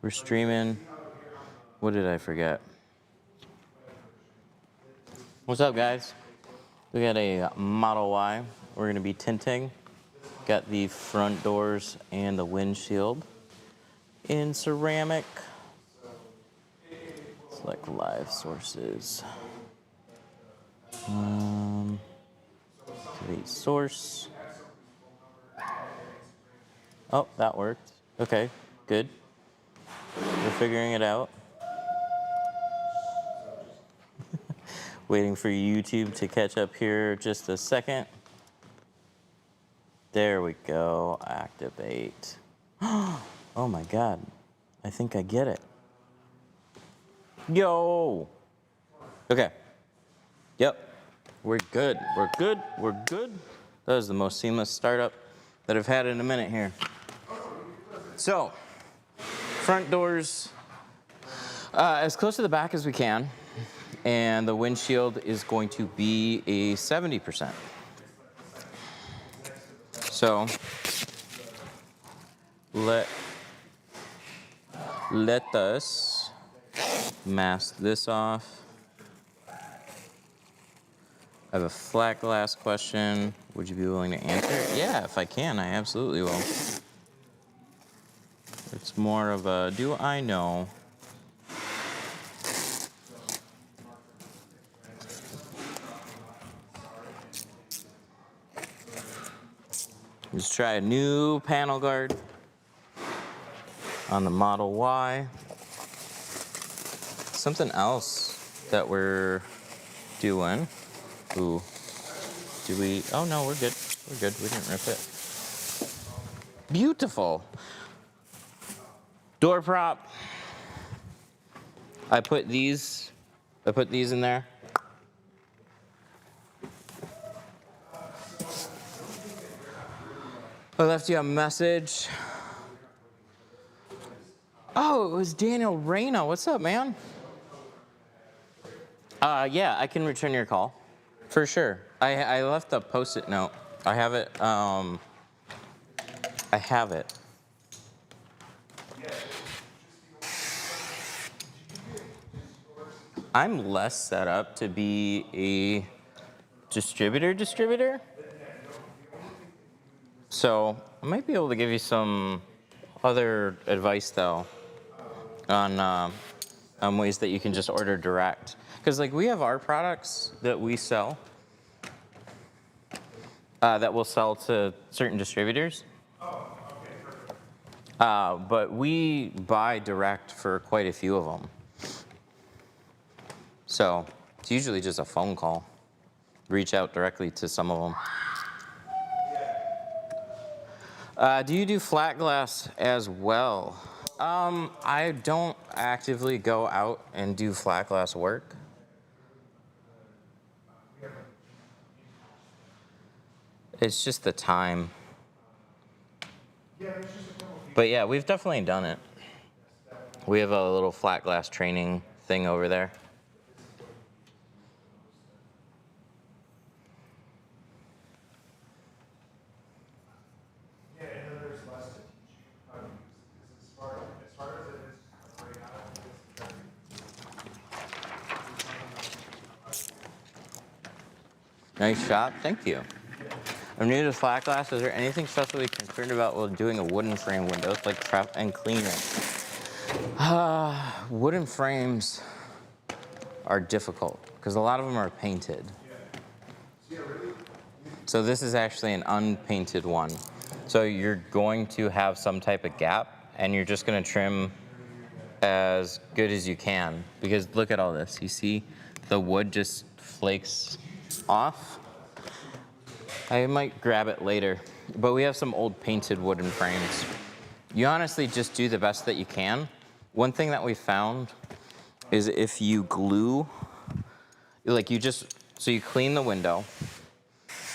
We're streaming. What did I forget? What's up, guys? We got a Model Y. We're going to be tinting. Got the front doors and the windshield in ceramic. Select live sources. Create source. Oh, that worked. Okay, good. We're figuring it out. Waiting for YouTube to catch up here just a second. There we go. Activate. Oh my God. I think I get it. Yo. Okay. Yep. We're good. We're good. We're good. That was the most seamless startup that I've had in a minute here. So, front doors as close to the back as we can, and the windshield is going to be a 70%. So, let us mask this off. I have a flat glass question. Would you be willing to answer? Yeah, if I can, I absolutely will. It's more of a, do I know? Let's try a new panel guard on the Model Y. Something else that we're doing. Ooh, do we? Oh no, we're good. We're good. We didn't rip it. Beautiful. Door prop. I put these in there. I left you a message. Oh, it was Daniel Reyna. What's up, man? Yeah, I can return your call. For sure. I left a Post-it note. I have it. I have it. I'm less set up to be a distributor. So I might be able to give you some other advice though on ways that you can just order direct. Because like we have our products that we sell that we'll sell to certain distributors. But we buy direct for quite a few of them. So it's usually just a phone call. Reach out directly to some of them. Do you do flat glass as well? I don't actively go out and do flat glass work. It's just the time. But yeah, we've definitely done it. We have a little flat glass training thing over there. Nice shot, thank you. I'm new to flat glass. Is there anything specially concerned about while doing a wooden frame windows, like prep and cleaning? Wooden frames are difficult because a lot of them are painted. So this is actually an unpainted one. So you're going to have some type of gap, and you're just going to trim as good as you can. Because look at all this. You see the wood just flakes off. I might grab it later, but we have some old painted wooden frames. You honestly just do the best that you can. One thing that we found is if you glue, like so you clean the window,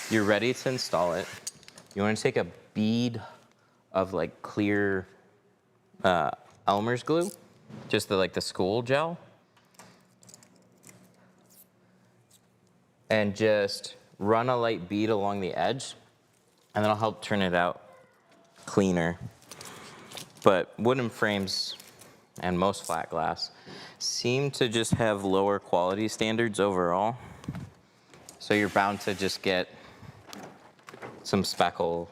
you're ready to install it. You want to take a bead of like clear Elmer's glue, just the school gel, and just run a light bead along the edge, and that'll help turn it out cleaner. But wooden frames, and most flat glass seem to just have lower quality standards overall. So you're bound to just get some speckle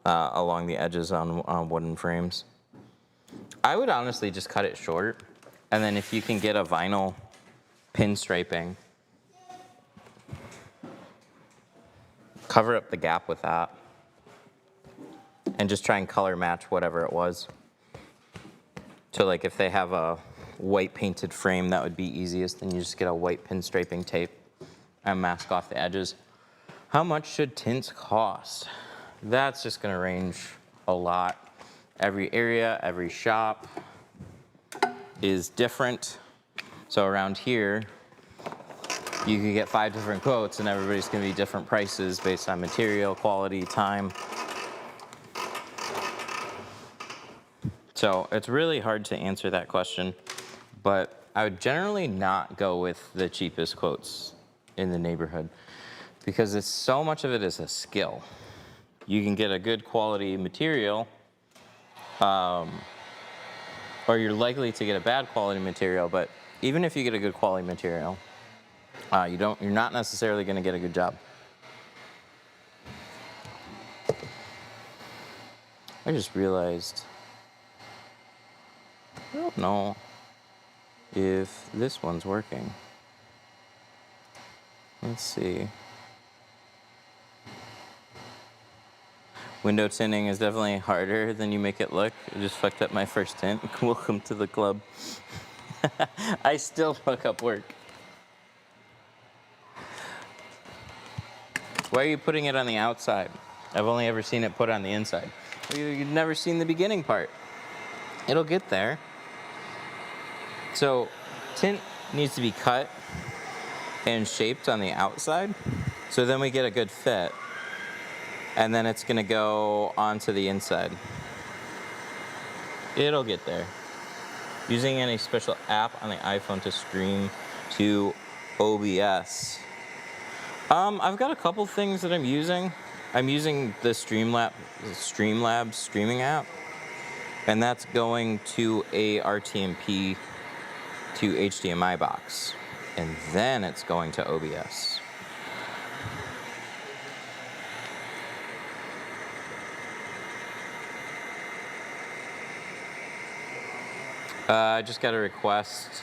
along the edges on wooden frames. I would honestly just cut it short, and then if you can get a vinyl pinstriping, cover up the gap with that, and just try and color match whatever it was. So like if they have a white painted frame, that would be easiest. Then you just get a white pinstriping tape and mask off the edges. How much should tints cost? That's just gonna range a lot. Every area, every shop is different. So around here, you could get 5 different quotes and everybody's gonna be different prices based on material, quality, time. So it's really hard to answer that question, but I would generally not go with the cheapest quotes in the neighborhood because it's so much of it is a skill. You can get a good quality material, or you're likely to get a bad quality material, but even if you get a good quality material, you're not necessarily gonna get a good job. I just realized, I don't know if this one's working. Let's see. Window tinting is definitely harder than you make it look. I just fucked up my first tint. Welcome to the club. I still fuck up work. Why are you putting it on the outside? I've only ever seen it put on the inside. You've never seen the beginning part. It'll get there. So tint needs to be cut and shaped on the outside, so then we get a good fit. And then it's gonna go onto the inside. It'll get there. Using any special app on the iPhone to stream to OBS. I've got a couple things that I'm using. I'm using the Streamlabs streaming app, and that's going to a RTMP to HDMI box, and then it's going to OBS. I just got a request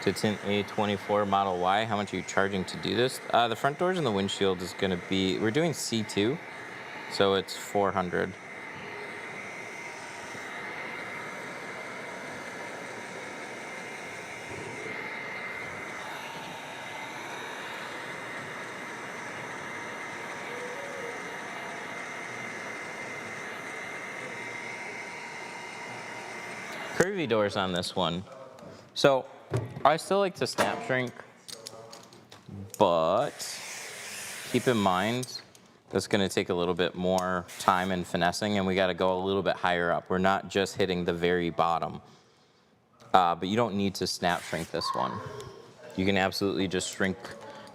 to tint a 24 Model Y. How much are you charging to do this? The front doors and the windshield is gonna be, we're doing C2, so it's $400. Curvy doors on this one. So I still like to snap shrink, but keep in mind that's going to take a little bit more time and finessing, and we got to go a little bit higher up. We're not just hitting the very bottom, but you don't need to snap shrink this one. You can absolutely just shrink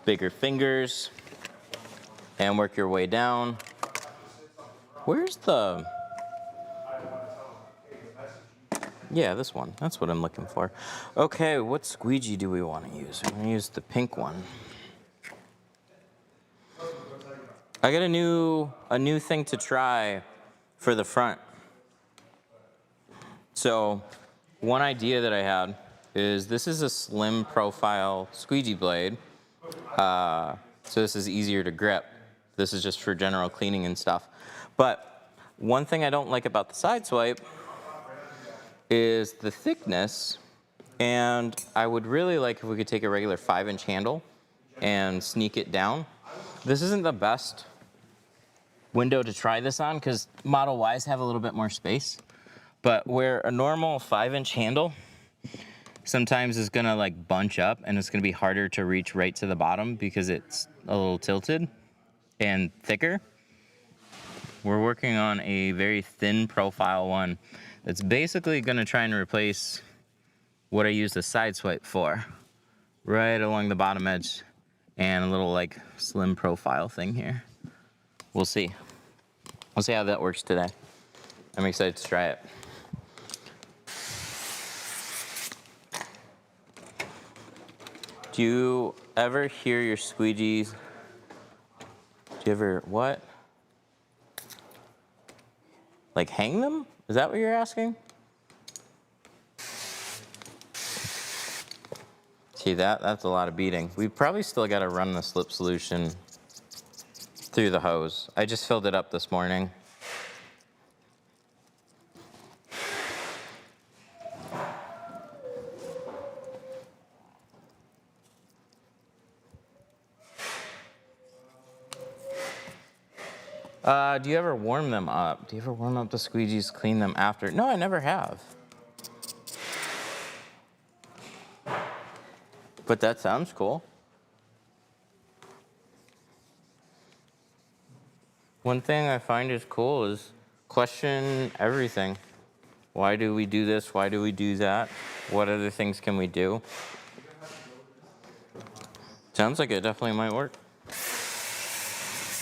bigger fingers and work your way down. Where's the... Yeah, this one. That's what I'm looking for. Okay, what squeegee do we want to use? I'm going to use the pink one. I got a new thing to try for the front. So one idea that I had is this is a slim profile squeegee blade. So this is easier to grip. This is just for general cleaning and stuff. But one thing I don't like about the side swipe is the thickness, and I would really like if we could take a regular 5-inch handle and sneak it down. This isn't the best window to try this on because Model Ys have a little bit more space, but where a normal 5-inch handle sometimes is gonna like bunch up and it's gonna be harder to reach right to the bottom because it's a little tilted and thicker. We're working on a very thin profile one that's basically gonna try and replace what I use the side swipe for, right along the bottom edge, and a little like slim profile thing here. We'll see. We'll see how that works today. I'm excited to try it. Do you ever hear your squeegees? Do you ever, what? Like hang them? Is that what you're asking? See that? That's a lot of beating. We probably still got to run the slip solution through the hose. I just filled it up this morning. Do you ever warm them up? Do you ever warm up the squeegees, clean them after? No, I never have. But that sounds cool. One thing I find is cool is question everything. Why do we do this? Why do we do that? What other things can we do? Sounds like it definitely might work.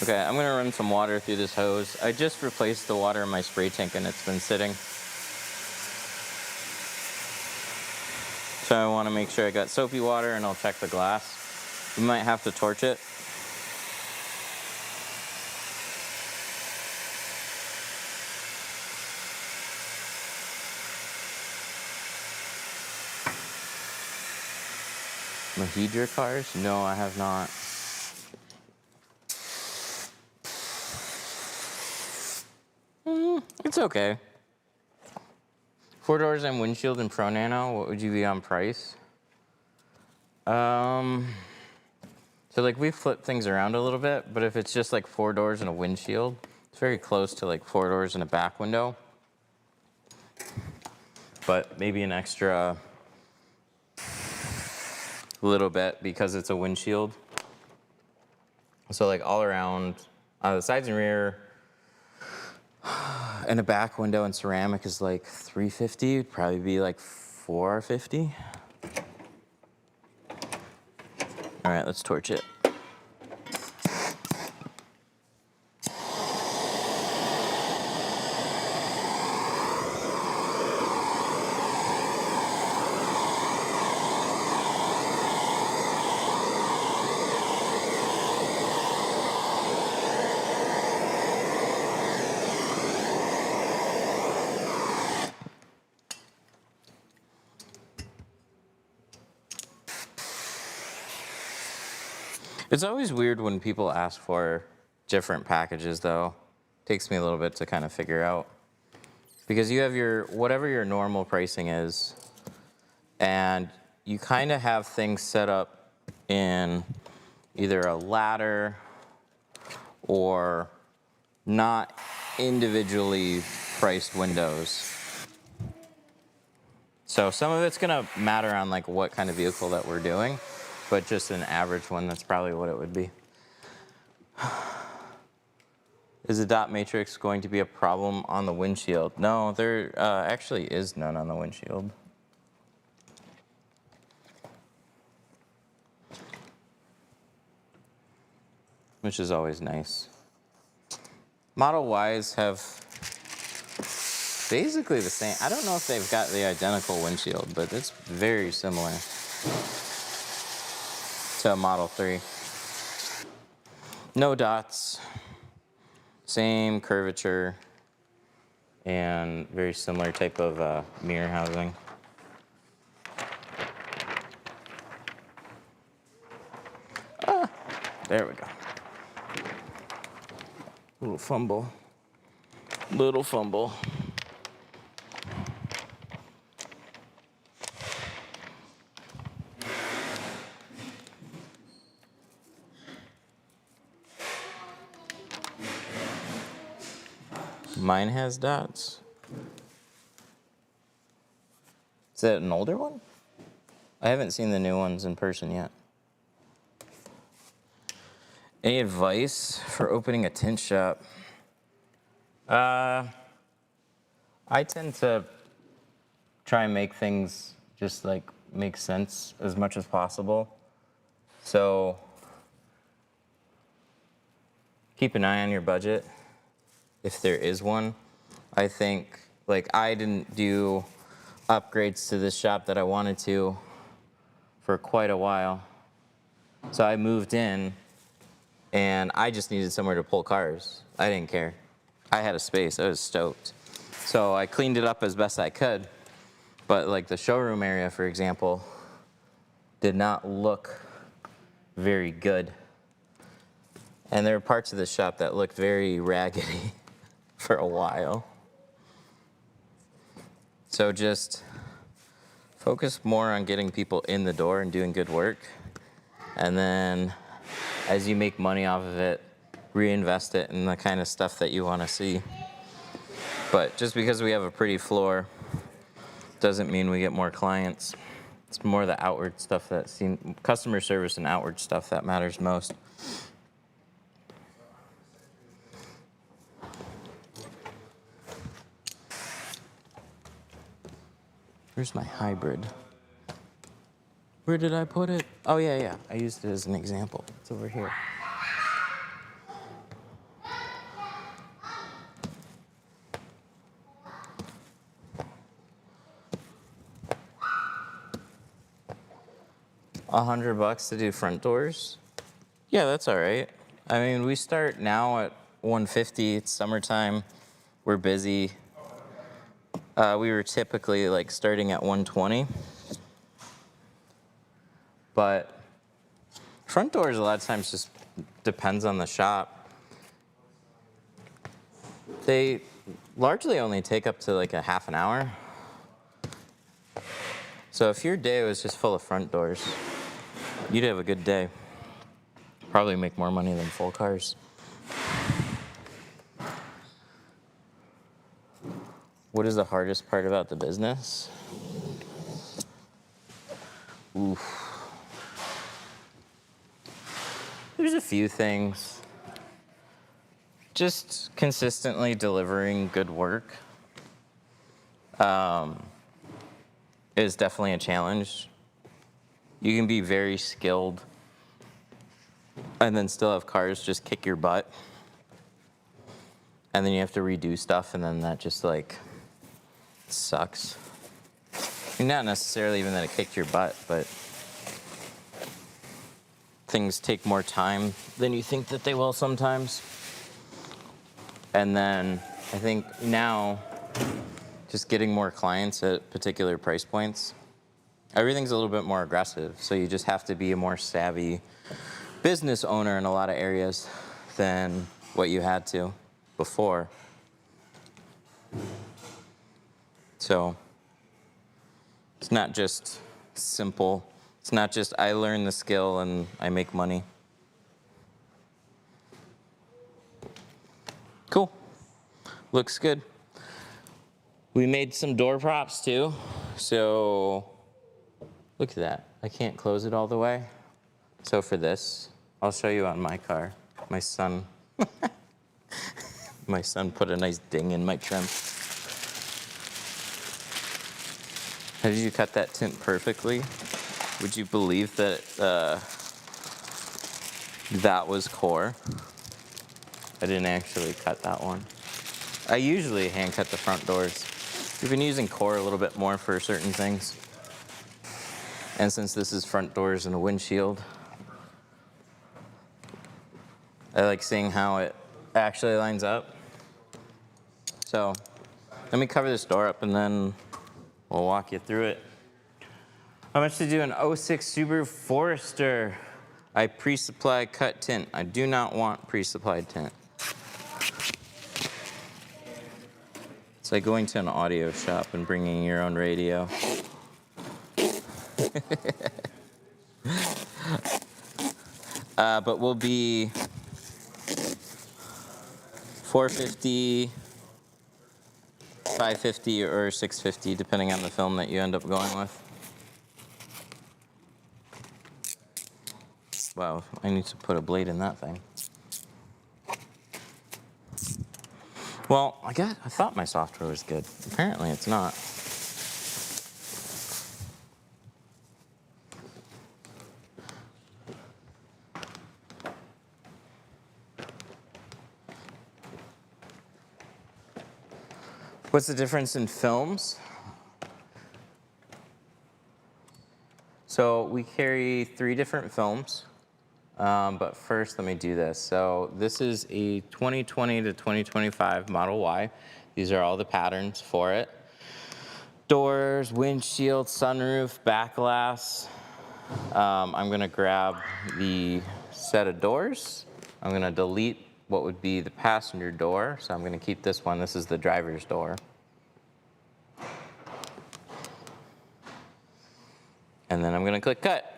Okay, I'm gonna run some water through this hose. I just replaced the water in my spray tank and it's been sitting. So I wanna make sure I got soapy water and I'll check the glass. We might have to torch it. Mahidra cars? No, I have not. It's okay. 4 doors and windshield and Pro Nano, what would you be on price? So like we flip things around a little bit, but if it's just like 4 doors and a windshield, it's very close to like 4 doors and a back window. But maybe an extra little bit because it's a windshield. So like all around the sides and rear and a back window and ceramic is like $350. It'd probably be like $450. All right, let's torch it. It's always weird when people ask for different packages though. Takes me a little bit to kind of figure out. Because you have your, whatever your normal pricing is, and you kind of have things set up in either a ladder or not individually priced windows. So some of it's gonna matter on like what kind of vehicle that we're doing, but just an average one, that's probably what it would be. Is the dot matrix going to be a problem on the windshield? No, there actually is none on the windshield. Which is always nice. Model Ys have basically the same. I don't know if they've got the identical windshield, but it's very similar to a Model 3. No dots, same curvature, and very similar type of mirror housing. There we go. Little fumble. Little fumble. Mine has dots. Is that an older one? I haven't seen the new ones in person yet. Any advice for opening a tint shop? I tend to try and make things just like make sense as much as possible. So keep an eye on your budget. If there is one, I think, like I didn't do upgrades to this shop that I wanted to for quite a while. So I moved in, and I just needed somewhere to pull cars. I didn't care. I had a space. I was stoked. So I cleaned it up as best I could. But like the showroom area, for example, did not look very good. And there were parts of the shop that looked very raggedy for a while. So just focus more on getting people in the door and doing good work. And then as you make money off of it, reinvest it in the kind of stuff that you want to see. But just because we have a pretty floor doesn't mean we get more clients. It's more the outward stuff customer service and outward stuff that matters most. Where's my hybrid? Where did I put it? Oh, yeah. I used it as an example. It's over here. $100 to do front doors? Yeah, that's all right. I mean, we start now at $150. It's summertime. We're busy. We were typically like starting at $120. But front doors a lot of times just depends on the shop. They largely only take up to like a half an hour. So if your day was just full of front doors, you'd have a good day. Probably make more money than full cars. What is the hardest part about the business? Oof. There's a few things. Just consistently delivering good work is definitely a challenge. You can be very skilled and then still have cars just kick your butt. And then you have to redo stuff, and then that just like sucks. I mean, not necessarily even that it kicked your butt, but things take more time than you think that they will sometimes. And then I think now just getting more clients at particular price points, everything's a little bit more aggressive. So you just have to be a more savvy business owner in a lot of areas than what you had to before. So it's not just simple. It's not just I learn the skill and I make money. Cool. Looks good. We made some door props too. So look at that. I can't close it all the way. So for this, I'll show you on my car. My son put a nice ding in my trim. How did you cut that tint perfectly? Would you believe that that was core? I didn't actually cut that one. I usually hand cut the front doors. We've been using core a little bit more for certain things. And since this is front doors and a windshield, I like seeing how it actually lines up. So let me cover this door up and then we'll walk you through it. How much to do an 06 Subaru Forester? I pre-supply cut tint. I do not want pre-supplied tint. It's like going to an audio shop and bringing your own radio. But we'll be $450, $550, or $650, depending on the film that you end up going with. Wow, I need to put a blade in that thing. Well, I thought my software was good. Apparently it's not. What's the difference in films? So we carry 3 different films. But first, let me do this. So this is a 2020 to 2025 Model Y. These are all the patterns for it. Doors, windshield, sunroof, back glass. I'm gonna grab the set of doors. I'm gonna delete what would be the passenger door. So I'm gonna keep this one. This is the driver's door. And then I'm gonna click cut.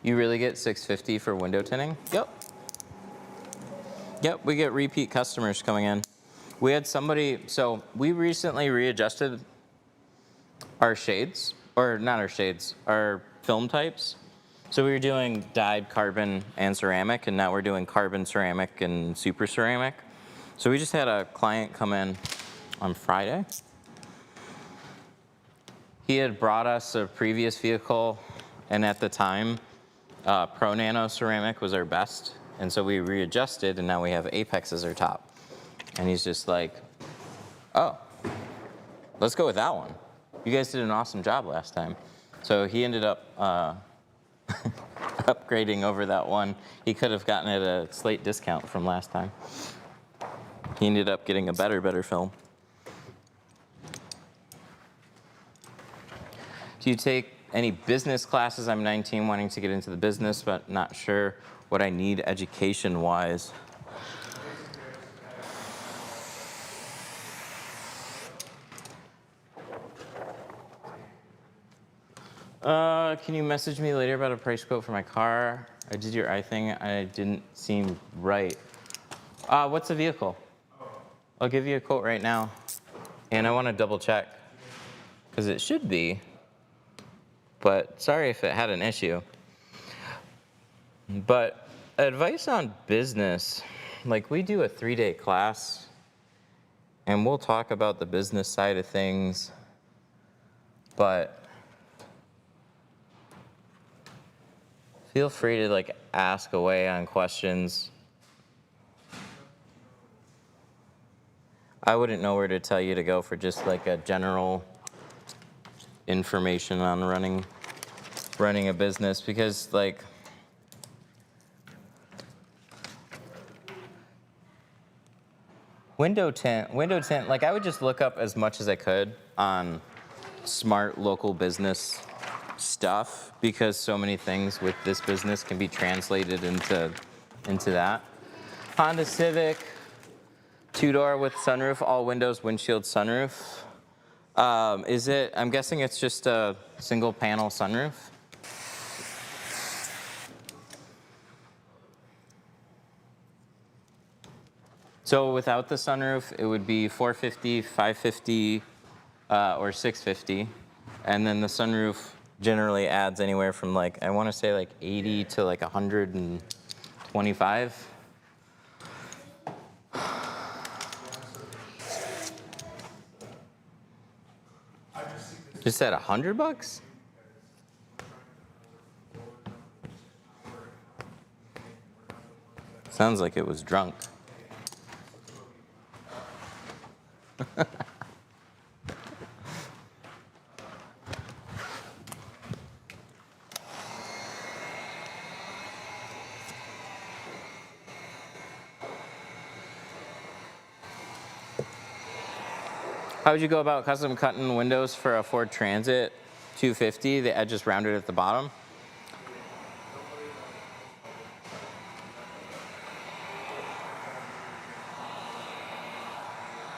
You really get $650 for window tinting? Yep. Yep, we get repeat customers coming in. We had somebody, so we recently readjusted our shades, or not our shades, our film types. So we were doing dyed carbon and ceramic, and now we're doing carbon ceramic and super ceramic. So we just had a client come in on Friday. He had brought us a previous vehicle, and at the time, Pro Nano ceramic was our best. And so we readjusted, and now we have Apex as our top. And he's just like, oh, let's go with that one. You guys did an awesome job last time. So he ended up upgrading over that one. He could have gotten it at a slight discount from last time. He ended up getting a better film. Do you take any business classes? I'm 19, wanting to get into the business, but not sure what I need education-wise. Can you message me later about a price quote for my car? I did your eye thing. I didn't seem right. What's the vehicle? I'll give you a quote right now. And I want to double check, because it should be. But sorry if it had an issue. But advice on business, like we do a 3-day class, and we'll talk about the business side of things, but feel free to like ask away on questions. I wouldn't know where to tell you to go for just like a general information on running a business, because like window tint, like I would just look up as much as I could on smart local business stuff, because so many things with this business can be translated into that. Honda Civic, 2-door with sunroof, all windows, windshield, sunroof. Is it, I'm guessing it's just a single panel sunroof? So without the sunroof, it would be $450, $550, or $650. And then the sunroof generally adds anywhere from like, I want to say like 80 to like 125. Just said $100? Sounds like it was drunk. How would you go about custom cutting windows for a Ford Transit 250, the edges rounded at the bottom?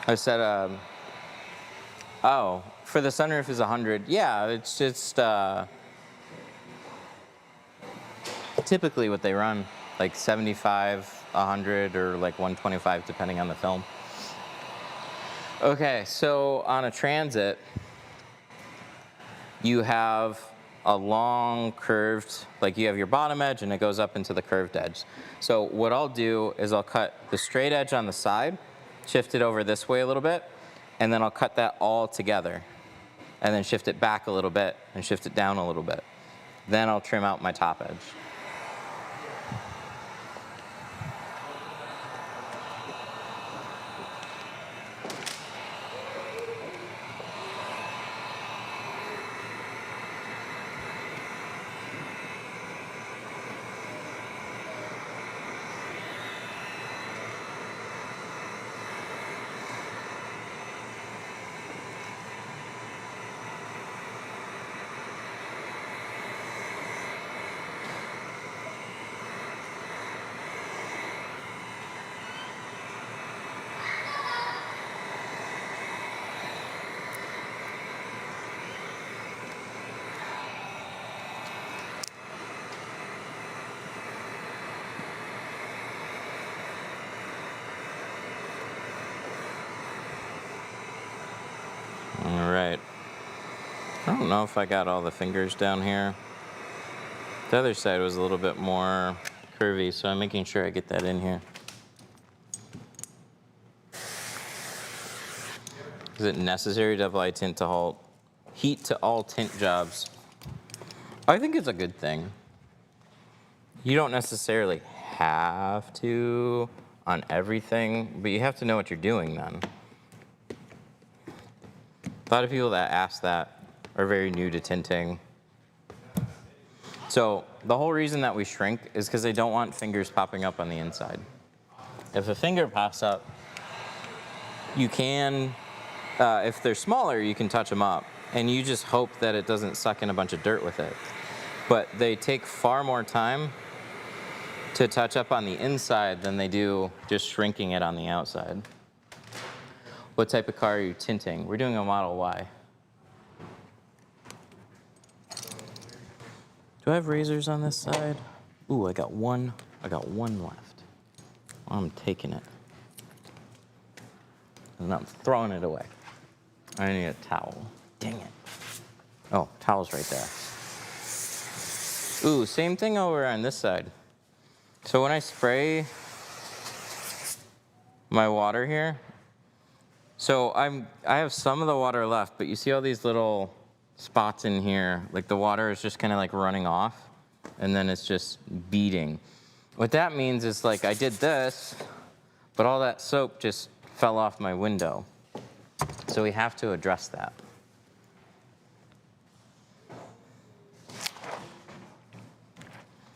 I said, oh, for the sunroof is 100. Yeah, it's just typically what they run, like 75, 100, or like 125, depending on the film. Okay, so on a Transit, you have a long curved, like you have your bottom edge and it goes up into the curved edge. So what I'll do is I'll cut the straight edge on the side, shift it over this way a little bit, and then I'll cut that all together. And then shift it back a little bit and shift it down a little bit. Then I'll trim out my top edge. I don't know if I got all the fingers down here. The other side was a little bit more curvy, so I'm making sure I get that in here. Is it necessary to apply tint to halt? Heat to all tint jobs. I think it's a good thing. You don't necessarily have to on everything, but you have to know what you're doing then. A lot of people that ask that are very new to tinting. So the whole reason that we shrink is because they don't want fingers popping up on the inside. If a finger pops up, you can, if they're smaller, you can touch them up, and you just hope that it doesn't suck in a bunch of dirt with it. But they take far more time to touch up on the inside than they do just shrinking it on the outside. What type of car are you tinting? We're doing a Model Y. Do I have razors on this side? Ooh, I got one left. I'm taking it. And I'm throwing it away. I need a towel. Dang it. Oh, towel's right there. Ooh, same thing over on this side. So when I spray my water here, so I have some of the water left, but you see all these little spots in here, like the water is just kind of like running off, and then it's just beading. What that means is like I did this, but all that soap just fell off my window. So we have to address that.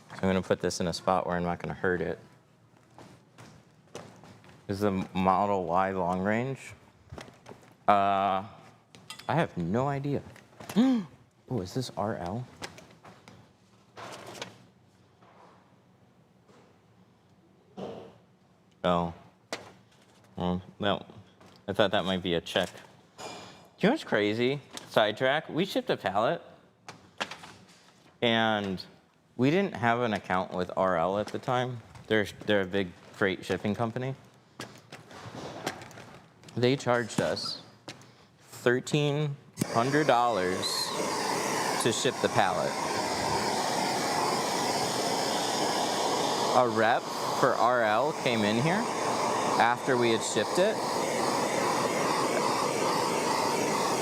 So I'm going to put this in a spot where I'm not going to hurt it. This is the Model Y long range. I have no idea. Oh, is this RL? Oh. No. I thought that might be a check. Do you know what's crazy? Sidetrack. We shipped a pallet, and we didn't have an account with RL at the time. They're a big freight shipping company. They charged us $1,300 to ship the pallet. A rep for RL came in here after we had shipped it.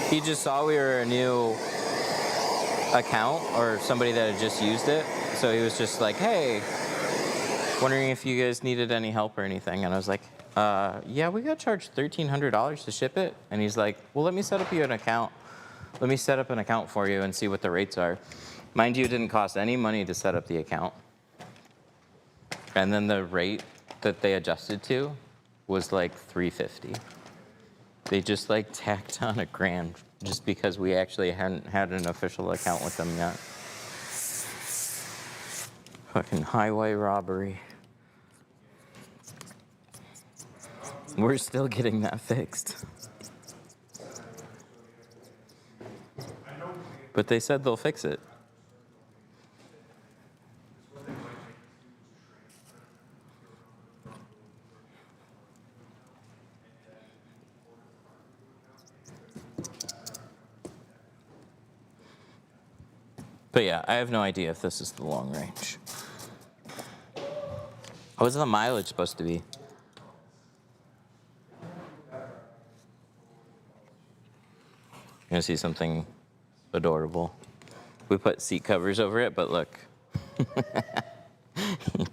He just saw we were a new account or somebody that had just used it. So he was just like, hey, wondering if you guys needed any help or anything. And I was like, yeah, we got charged $1,300 to ship it. And he's like, well, let me set up an account for you and see what the rates are. Mind you, it didn't cost any money to set up the account. And then the rate that they adjusted to was like $350. They just like tacked on $1,000 just because we actually hadn't had an official account with them yet. Fucking highway robbery. We're still getting that fixed. But they said they'll fix it. But yeah, I have no idea if this is the long range. What's the mileage supposed to be? You're gonna see something adorable. We put seat covers over it, but look. You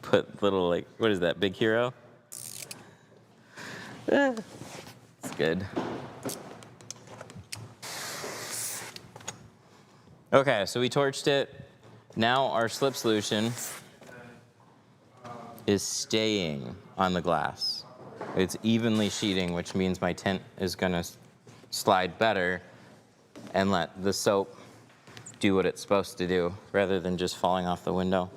put little, like, what is that, Big Hero? It's good. Okay, so we torched it. Now our slip solution is staying on the glass. It's evenly sheeting, which means my tint is gonna slide better and let the soap do what it's supposed to do rather than just falling off the window.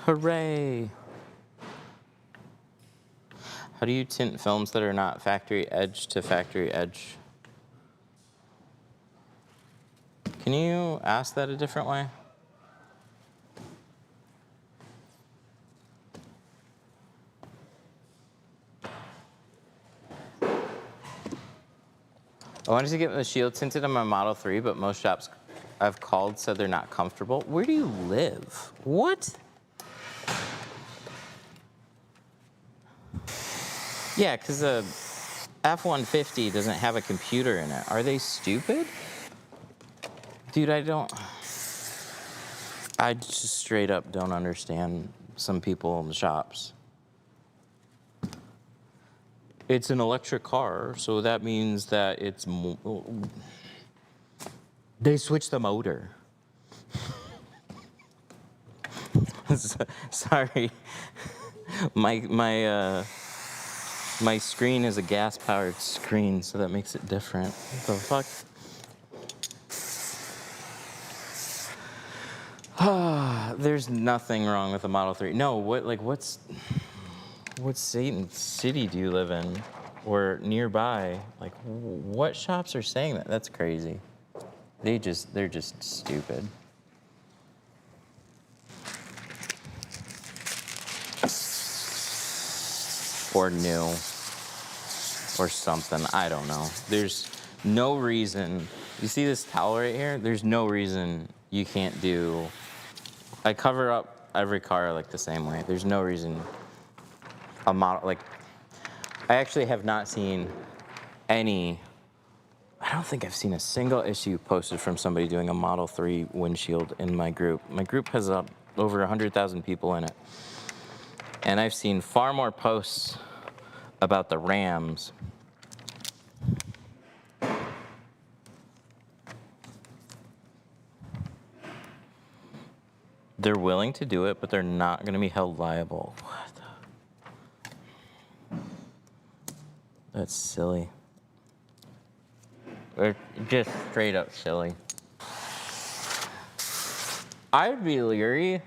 Hooray! How do you tint films that are not factory edge to factory edge? Can you ask that a different way? I wanted to get the shield tinted on my Model 3, but most shops I've called said they're not comfortable. Where do you live? What? Yeah, because a F-150 doesn't have a computer in it. Are they stupid? Dude, I just straight up don't understand some people in the shops. It's an electric car, so that means that it's they switched the motor. Sorry, my screen is a gas-powered screen, so that makes it different. What the fuck? There's nothing wrong with the Model 3. No, what city do you live in or nearby? Like, what shops are saying that? That's crazy. They're just stupid. Or new. Or something. I don't know. There's no reason. You see this towel right here? There's no reason you can't do. I cover up every car like the same way. There's no reason a model, like, I actually have not seen any, I don't think I've seen a single issue posted from somebody doing a Model 3 windshield in my group. My group has over 100,000 people in it. And I've seen far more posts about the Rams. They're willing to do it, but they're not going to be held liable. What the? That's silly. They're just straight up silly. I'd be leery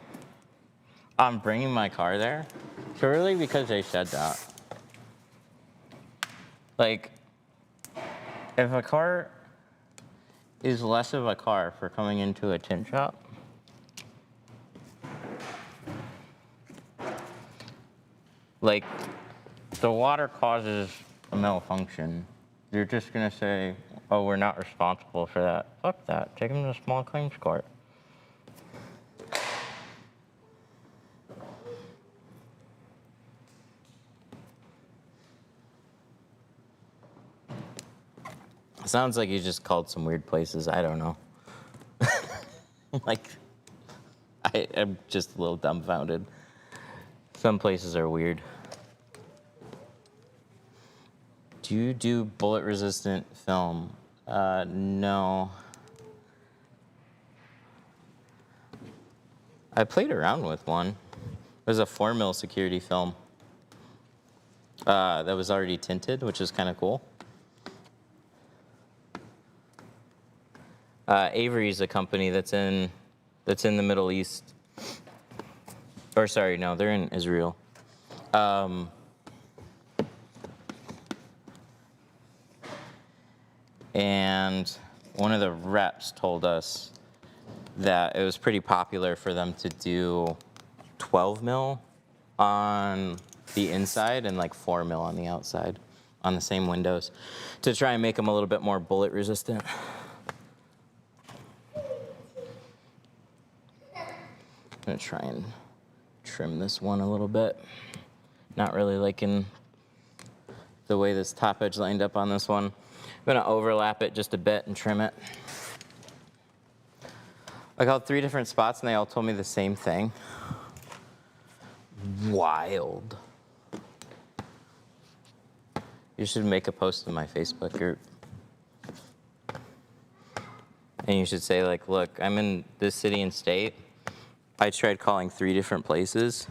on bringing my car there, purely because they said that. Like, if a car is less of a car for coming into a tint shop, like, the water causes a malfunction. You're just gonna say, oh, we're not responsible for that. Fuck that. Take them to a small claims court. Sounds like you just called some weird places. I don't know. Like, I'm just a little dumbfounded. Some places are weird. Do you do bullet-resistant film? No. I played around with one. It was a 4mm security film that was already tinted, which is kind of cool. Avery is a company that's in the Middle East. Or sorry, no, they're in Israel. And one of the reps told us that it was pretty popular for them to do 12mm on the inside and like 4mm on the outside on the same windows to try and make them a little bit more bullet resistant. I'm gonna try and trim this one a little bit. Not really liking the way this top edge lined up on this one. I'm gonna overlap it just a bit and trim it. I called 3 different spots and they all told me the same thing. Wild. You should make a post in my Facebook group. And you should say, like, look, I'm in this city and state. I tried calling 3 different places.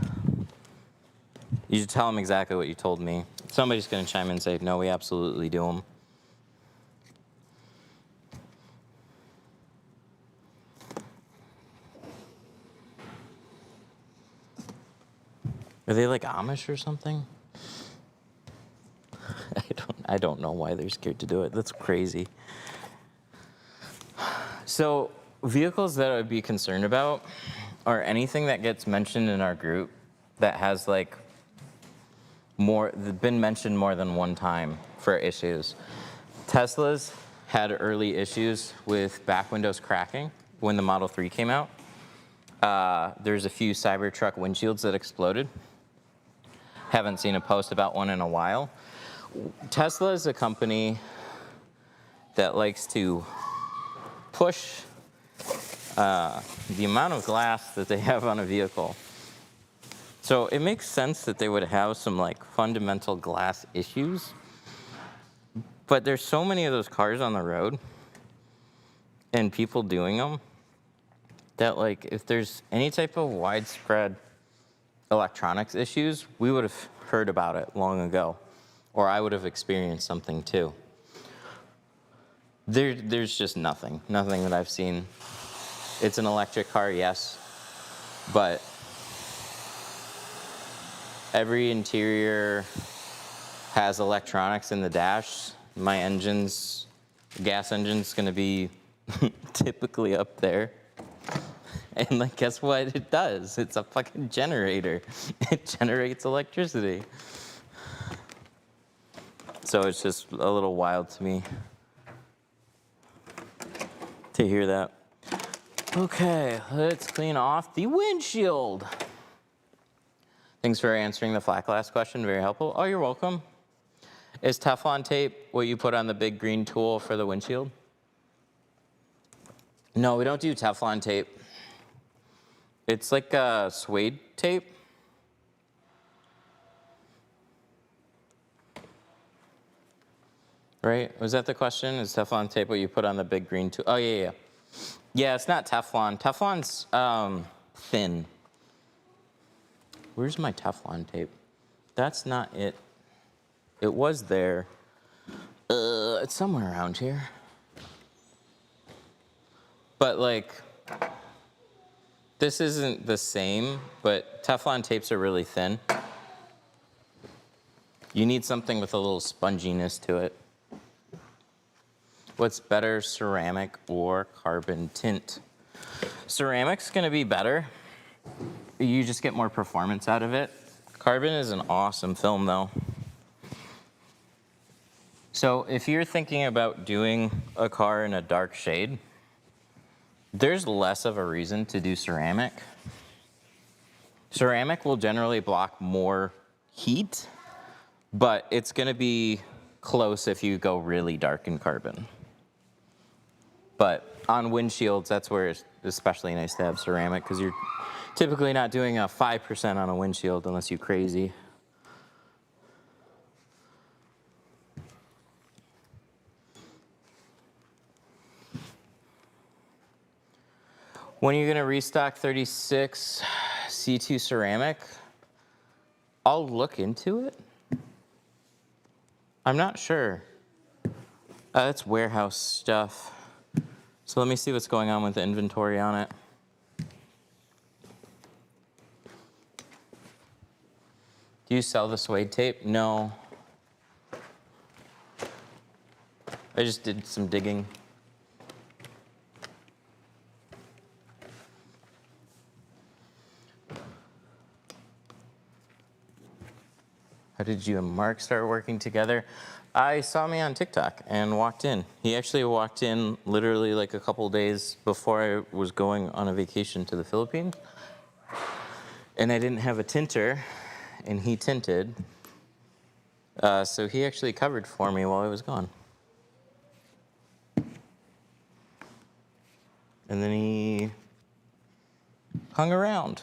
You should tell them exactly what you told me. Somebody's gonna chime in and say, no, we absolutely do them. Are they like Amish or something? I don't know why they're scared to do it. That's crazy. So vehicles that I would be concerned about are anything that gets mentioned in our group that has like been mentioned more than one time for issues. Teslas had early issues with back windows cracking when the Model 3 came out. There's a few Cybertruck windshields that exploded. Haven't seen a post about one in a while. Tesla is a company that likes to push the amount of glass that they have on a vehicle. So it makes sense that they would have some like fundamental glass issues, but there's so many of those cars on the road and people doing them that like if there's any type of widespread electronics issues, we would have heard about it long ago, or I would have experienced something too. There's just nothing that I've seen. It's an electric car, yes, but every interior has electronics in the dash. My gas engine's gonna be typically up there. And like, guess what it does? It's a fucking generator. It generates electricity. So it's just a little wild to me to hear that. Okay, let's clean off the windshield. Thanks for answering the flat glass question, very helpful. Oh, you're welcome. Is Teflon tape what you put on the big green tool for the windshield? No, we don't do Teflon tape. It's like a suede tape. Right? Was that the question? Is Teflon tape what you put on the big green tool? Oh, yeah. Yeah, it's not Teflon. Teflon's thin. Where's my Teflon tape? That's not it. It was there. It's somewhere around here. But like, this isn't the same, but Teflon tapes are really thin. You need something with a little sponginess to it. What's better, ceramic or carbon tint? Ceramic's gonna be better. You just get more performance out of it. Carbon is an awesome film though. So if you're thinking about doing a car in a dark shade, there's less of a reason to do ceramic. Ceramic will generally block more heat, but it's gonna be close if you go really dark in carbon. But on windshields, that's where it's especially nice to have ceramic because you're typically not doing a 5% on a windshield unless you're crazy. When are you gonna restock 36 C2 ceramic? I'll look into it. I'm not sure. That's warehouse stuff. So let me see what's going on with the inventory on it. Do you sell the suede tape? No. I just did some digging. How did you and Mark start working together? I saw me on TikTok and walked in. He actually walked in literally like a couple days before I was going on a vacation to the Philippines. And I didn't have a tinter, and he tinted. So he actually covered for me while I was gone. And then he hung around.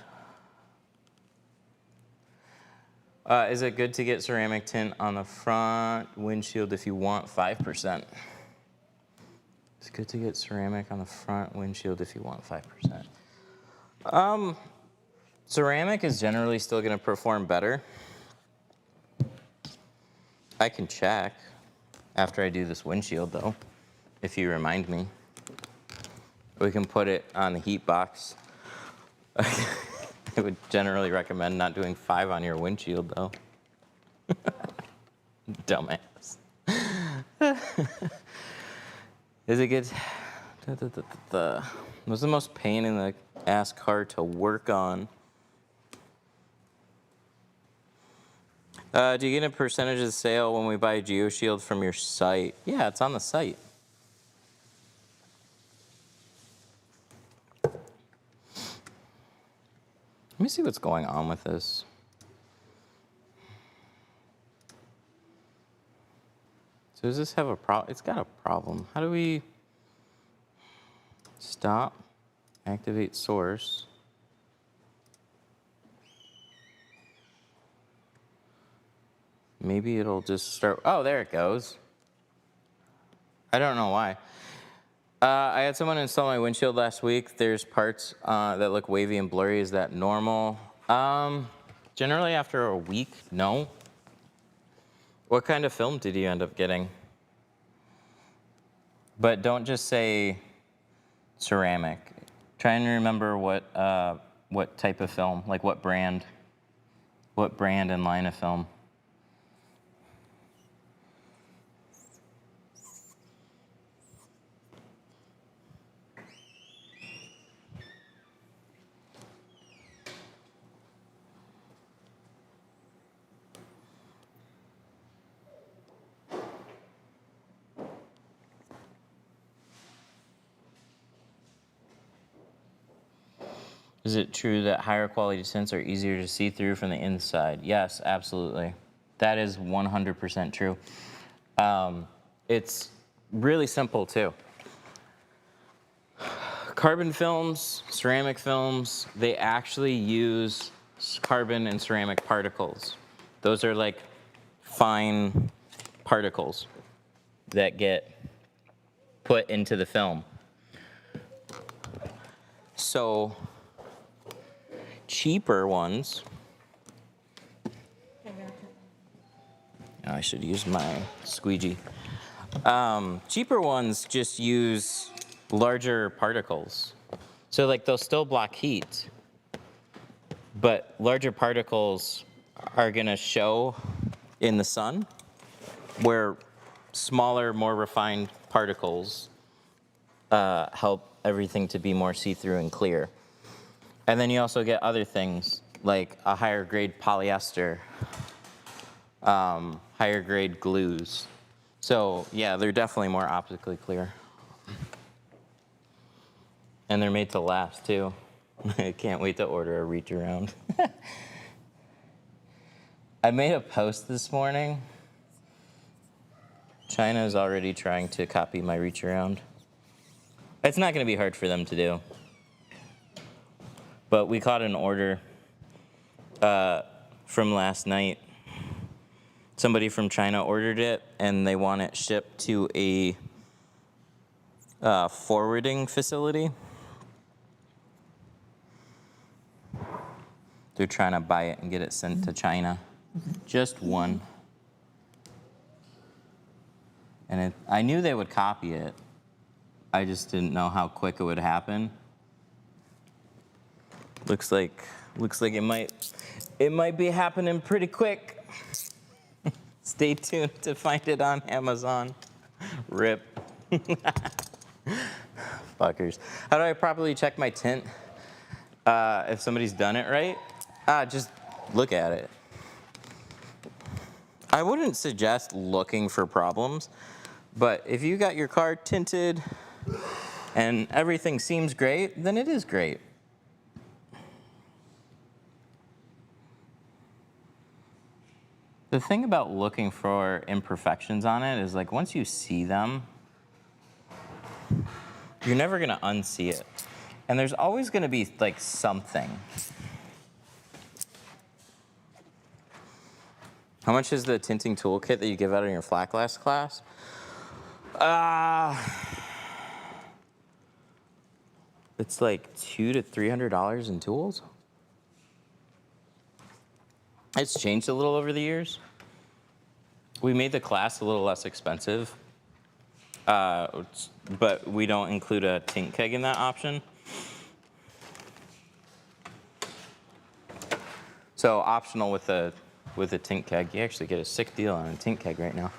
Is it good to get ceramic tint on the front windshield if you want 5%? It's good to get ceramic on the front windshield if you want 5%. Ceramic is generally still going to perform better. I can check after I do this windshield though, if you remind me. We can put it on the heat box. I would generally recommend not doing 5 on your windshield, though. Dumbass. Is it good? What's the most pain in the ass car to work on? Do you get a percentage of the sale when we buy a GeoShield from your site? Yeah, it's on the site. see what's going on with this. So does this have a problem? It's got a problem. How do we stop, activate source? Maybe it'll just start, oh, there it goes. I don't know why. I had someone install my windshield last week. There's parts that look wavy and blurry. Is that normal? Generally after a week, no. What kind of film did you end up getting? But don't just say ceramic. Try and remember what type of film, like what brand and line of film. Is it true that higher quality tints are easier to see through from the inside? Yes, absolutely. That is 100% true. It's really simple too. Carbon films, ceramic films, they actually use carbon and ceramic particles. Those are like fine particles that get put into the film. So cheaper ones, I should use my squeegee. Cheaper ones just use larger particles. So like they'll still block heat, but larger particles are gonna show in the sun, where smaller, more refined particles help everything to be more see-through and clear. And then you also get other things like a higher grade polyester, higher grade glues. So yeah, they're definitely more optically clear. And they're made to last too. I can't wait to order a reach around. I made a post this morning. China is already trying to copy my reach around. It's not gonna be hard for them to do. But we caught an order from last night. Somebody from China ordered it, and they want it shipped to a forwarding facility. They're trying to buy it and get it sent to China. Just one. And I knew they would copy it. I just didn't know how quick it would happen. Looks like it might be happening pretty quick. Stay tuned to find it on Amazon. RIP. Fuckers. How do I properly check my tint? If somebody's done it right, just look at it. I wouldn't suggest looking for problems, but if you got your car tinted and everything seems great, then it is great. The thing about looking for imperfections on it is like once you see them, you're never gonna unsee it. And there's always gonna be like something. How much is the tinting toolkit that you give out in your flat glass class? It's like $200 to $300 in tools. It's changed a little over the years. We made the class a little less expensive, but we don't include a tint keg in that option. So optional with a tint keg. You actually get a sick deal on a tint keg right now.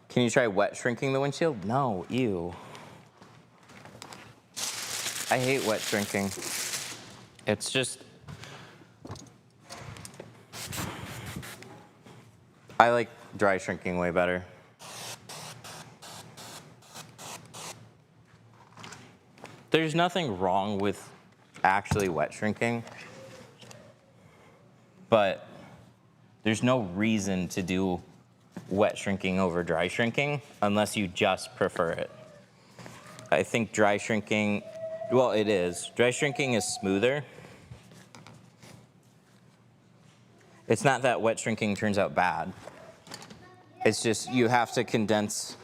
Can you try wet shrinking the windshield? No, ew. I hate wet shrinking. It's just, I like dry shrinking way better. There's nothing wrong with actually wet shrinking. but there's no reason to do wet shrinking over dry shrinking unless you just prefer it. I think dry shrinking, well, it is. Dry shrinking is smoother. It's not that wet shrinking turns out bad. It's just you have to condense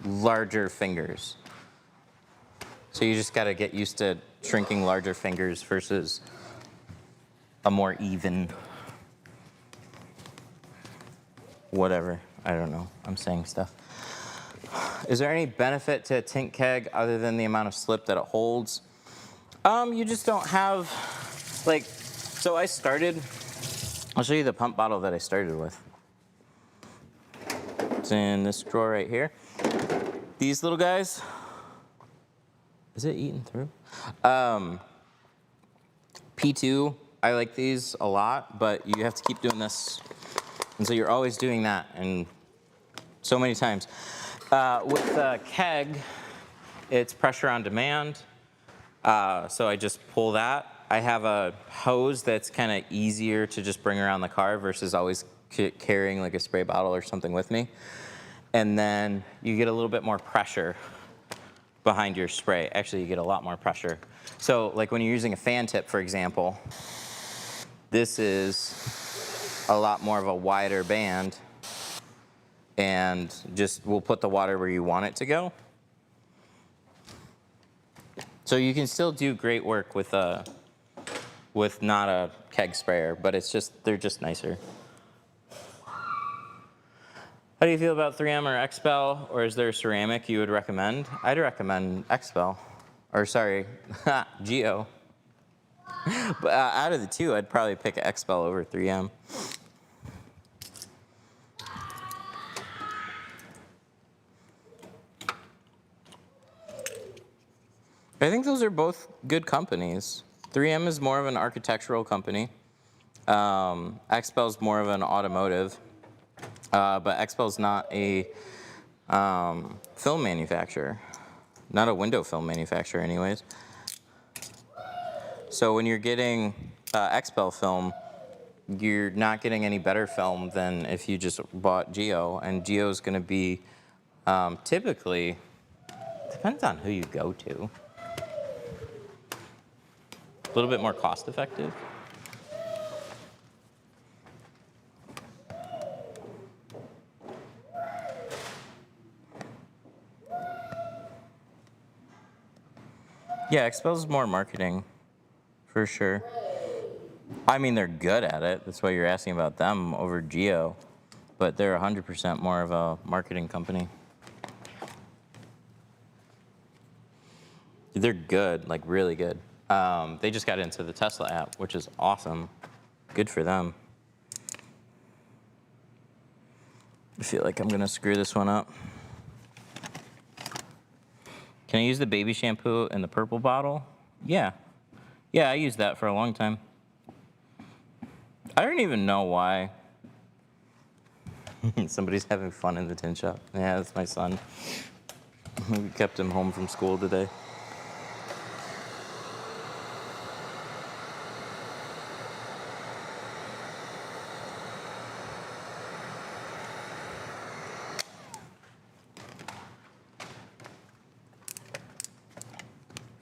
larger fingers. So you just got to get used to shrinking larger fingers versus a more even whatever. I don't know. I'm saying stuff. Is there any benefit to a tint keg other than the amount of slip that it holds? You just don't have, like, so I'll show you the pump bottle that I started with. It's in this drawer right here. These little guys, is it eaten through? P2, I like these a lot, but you have to keep doing this. And so you're always doing that, and so many times. With the keg, it's pressure on demand. So I just pull that. I have a hose that's kind of easier to just bring around the car versus always carrying like a spray bottle or something with me. And then you get a little bit more pressure behind your spray. Actually, you get a lot more pressure. So like when you're using a fan tip, for example, this is a lot more of a wider band, and just we'll put the water where you want it to go. So you can still do great work with not a keg sprayer, but they're just nicer. How do you feel about 3M or XPEL, or is there a ceramic you would recommend? I'd recommend XPEL, or sorry, Geo. But out of the two, I'd probably pick XPEL over 3M. I think those are both good companies. 3M is more of an architectural company. XPEL is more of an automotive. But XPEL is not a film manufacturer. Not a window film manufacturer anyways. So when you're getting XPEL film, you're not getting any better film than if you just bought Geo. And Geo is going to be typically, depends on who you go to, a little bit more cost effective. Yeah, XPEL is more marketing, for sure. I mean, they're good at it. That's why you're asking about them over Geo. But they're 100% more of a marketing company. They're good, like really good. They just got into the Tesla app, which is awesome. Good for them. I feel like I'm gonna screw this one up. Can I use the baby shampoo in the purple bottle? Yeah. Yeah, I used that for a long time. I don't even know why. Somebody's having fun in the tin shop. Yeah, that's my son. We kept him home from school today.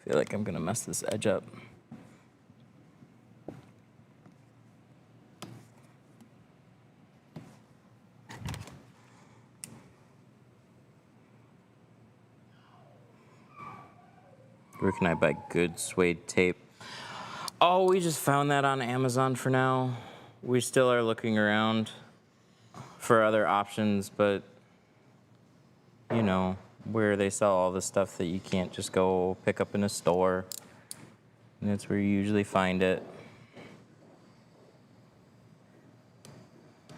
I feel like I'm gonna mess this edge up. Where can I buy good suede tape? Oh, we just found that on Amazon for now. We still are looking around for other options, but you know, where they sell all the stuff that you can't just go pick up in a store. And that's where you usually find it.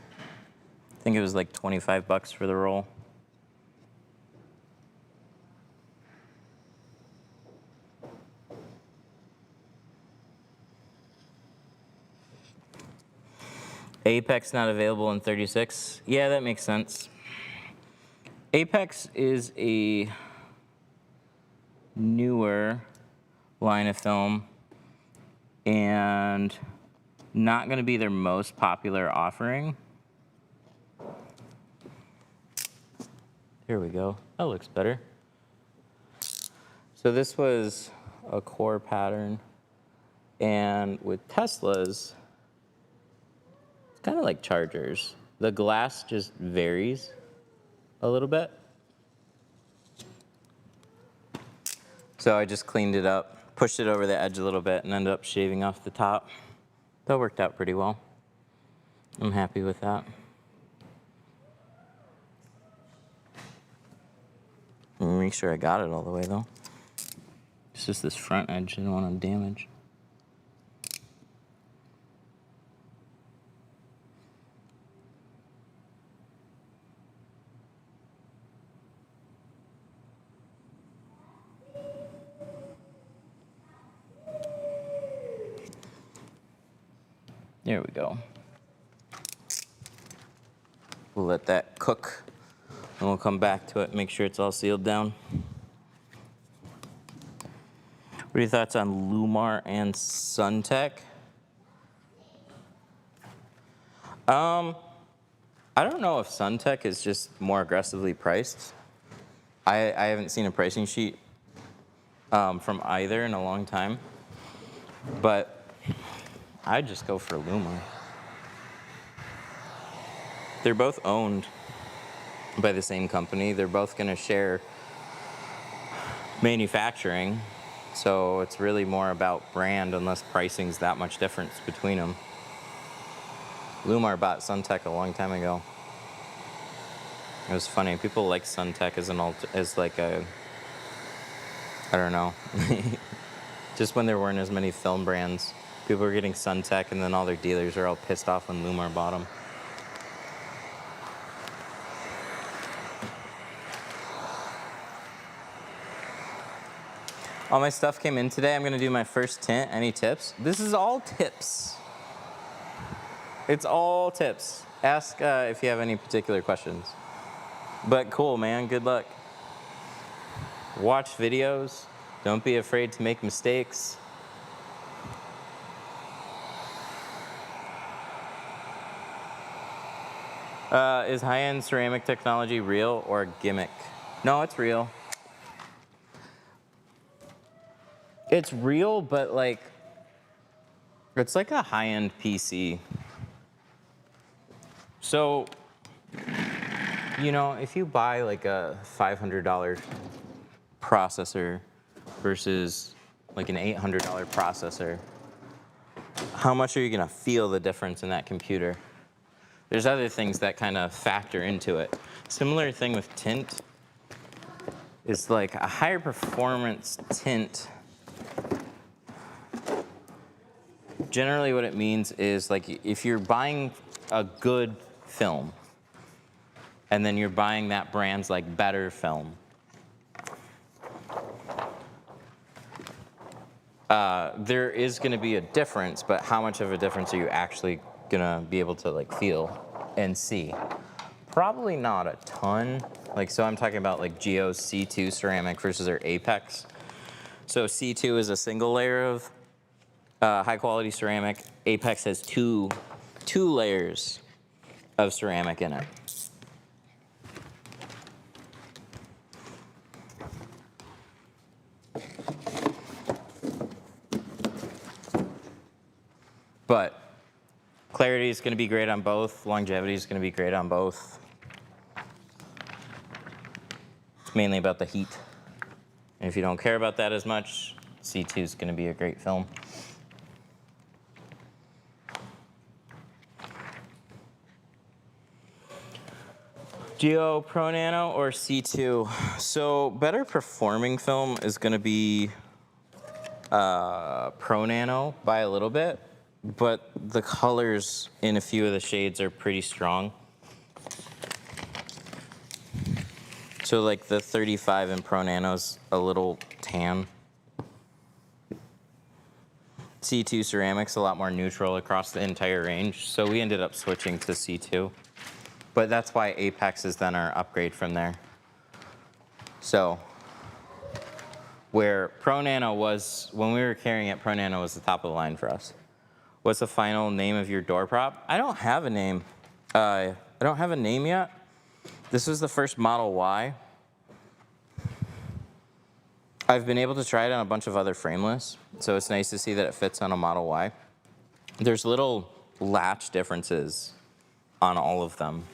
I think it was like 25 bucks for the roll. Apex not available in 36. Yeah, that makes sense. Apex is a newer line of film, and Not gonna be their most popular offering. Here we go, that looks better. So this was a core pattern, and with Teslas, it's kind of like Chargers. The glass just varies a little bit. So I just cleaned it up, pushed it over the edge a little bit, and ended up shaving off the top. That worked out pretty well. I'm happy with that. Make sure I got it all the way though. It's just this front edge I don't want to damage. There we go. We'll let that cook and we'll come back to it, make sure it's all sealed down. What are your thoughts on Lumar and Suntech? I don't know if Suntech is just more aggressively priced. I haven't seen a pricing sheet from either in a long time, but I'd just go for Lumar. They're both owned by the same company. They're both going to share manufacturing, so it's really more about brand unless pricing's that much difference between them. Lumar bought Suntech a long time ago. It was funny. People like Suntech as like a, I don't know. Just when there weren't as many film brands, people were getting Suntech, and then all their dealers are all pissed off when Lumar bought them. All my stuff came in today. I'm gonna do my first tint. Any tips? This is all tips. It's all tips. Ask if you have any particular questions. But cool, man, good luck. Watch videos. Don't be afraid to make mistakes. Is high-end ceramic technology real or a gimmick? No, it's real. It's real, but like, it's like a high-end PC. So, you know, if you buy like a $500 processor versus like an $800 processor, how much are you gonna feel the difference in that computer? There's other things that kind of factor into it. Similar thing with tint is like a higher performance tint. Generally what it means is like if you're buying a good film and then you're buying that brand's like better film, there is going to be a difference, but how much of a difference are you actually going to be able to like feel and see? Probably not a ton. Like, so I'm talking about like Geo's C2 ceramic versus their Apex. So C2 is a single layer of high quality ceramic. Apex has two layers of ceramic in it. But clarity is going to be great on both. Longevity is going to be great on both. It's mainly about the heat. And if you don't care about that as much, C2 is going to be a great film. Geo Pro Nano or C2? So better performing film is going to be Pro Nano by a little bit, but the colors in a few of the shades are pretty strong. So like the 35 in Pro Nano's a little tan. C2 ceramic's a lot more neutral across the entire range, so we ended up switching to C2. But that's why Apex is then our upgrade from there. So where Pro Nano was, when we were carrying it, Pro Nano was the top of the line for us. What's the final name of your door prop? I don't have a name. I don't have a name yet. This was the first Model Y. I've been able to try it on a bunch of other frameless, so it's nice to see that it fits on a Model Y. There's little latch differences on all of them.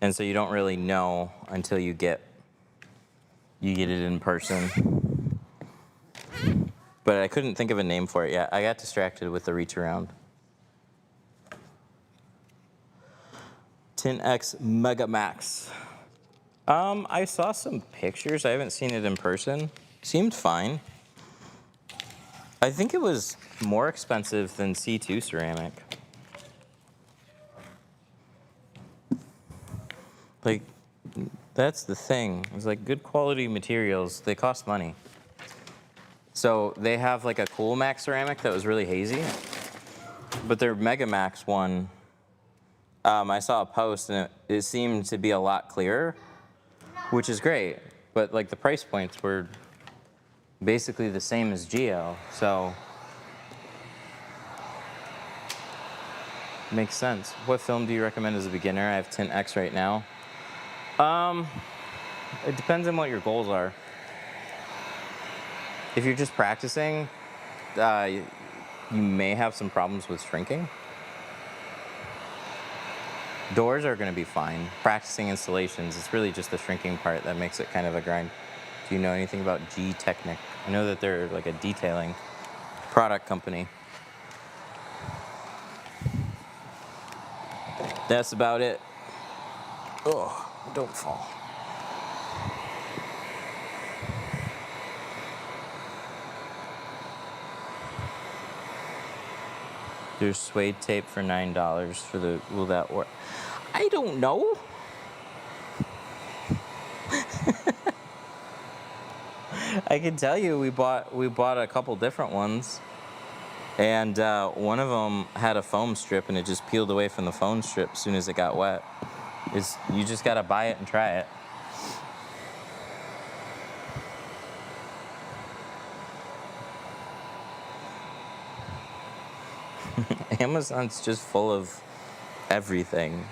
And so you don't really know until you get it in person. But I couldn't think of a name for it yet. I got distracted with the reach around. Tint X Mega Max. I saw some pictures. I haven't seen it in person. Seemed fine. I think it was more expensive than C2 ceramic. Like, that's the thing. It's like good quality materials, they cost money. So they have like a Cool Max ceramic that was really hazy, but their Mega Max one, I saw a post and it seemed to be a lot clearer, which is great, but like the price points were basically the same as Geo, so makes sense. What film do you recommend as a beginner? I have Tint X right now. It depends on what your goals are. If you're just practicing, you may have some problems with shrinking. Doors are going to be fine. Practicing installations, it's really just the shrinking part that makes it kind of a grind. Do you know anything about G Technic? I know that they're like a detailing product company. That's about it. Oh, don't fall. There's suede tape for $9 for the, will that work? I don't know. I can tell you we bought a couple different ones, and one of them had a foam strip and it just peeled away from the foam strip as soon as it got wet. You just gotta buy it and try it. Amazon's just full of everything.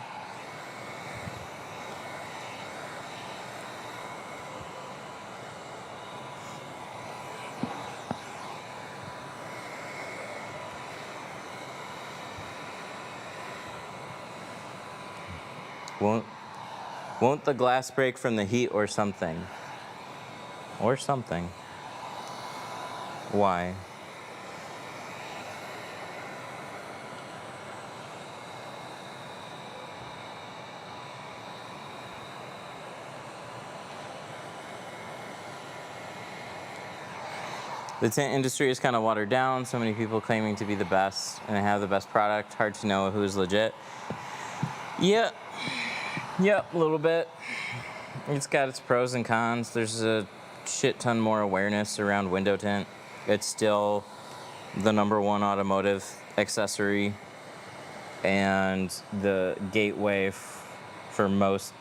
Won't the glass break from the heat or something? Or something. Why? The tint industry is kind of watered down. So many people claiming to be the best and have the best product. Hard to know who's legit. Yep, a little bit. It's got its pros and cons. There's a shit ton more awareness around window tint. It's still the #1 automotive accessory and the gateway for most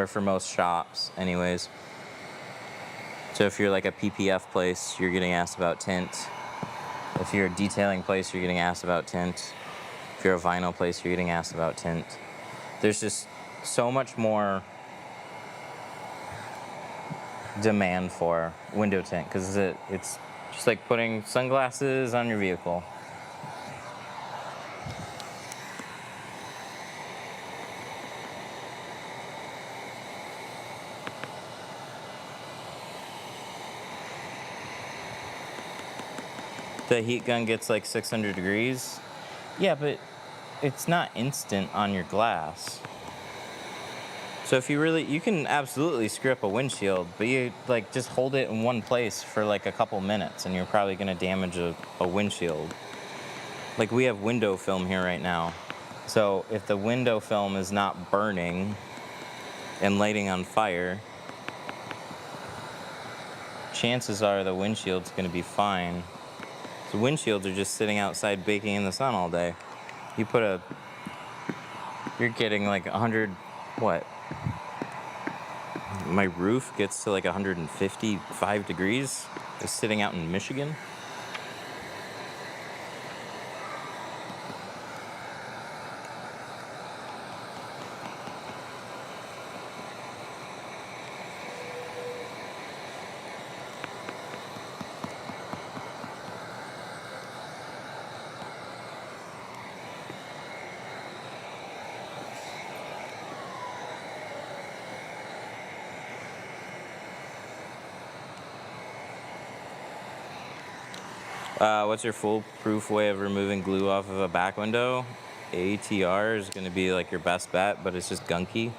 for most shops anyways. So if you're like a PPF place, you're getting asked about tint. If you're a detailing place, you're getting asked about tint. If you're a vinyl place, you're getting asked about tint. There's just so much more demand for window tint because it's just like putting sunglasses on your vehicle. The heat gun gets like 600 degrees. Yeah, but it's not instant on your glass. So if you can absolutely screw up a windshield, but you like just hold it in one place for like a couple minutes and you're probably gonna damage a windshield. Like we have window film here right now. So if the window film is not burning and lighting on fire, chances are the windshield's gonna be fine. So windshields are just sitting outside baking in the sun all day. You're getting like 100, what? My roof gets to like 155 degrees, just sitting out in Michigan. What's your foolproof way of removing glue off of a back window? ATR is going to be like your best bet, but it's just gunky.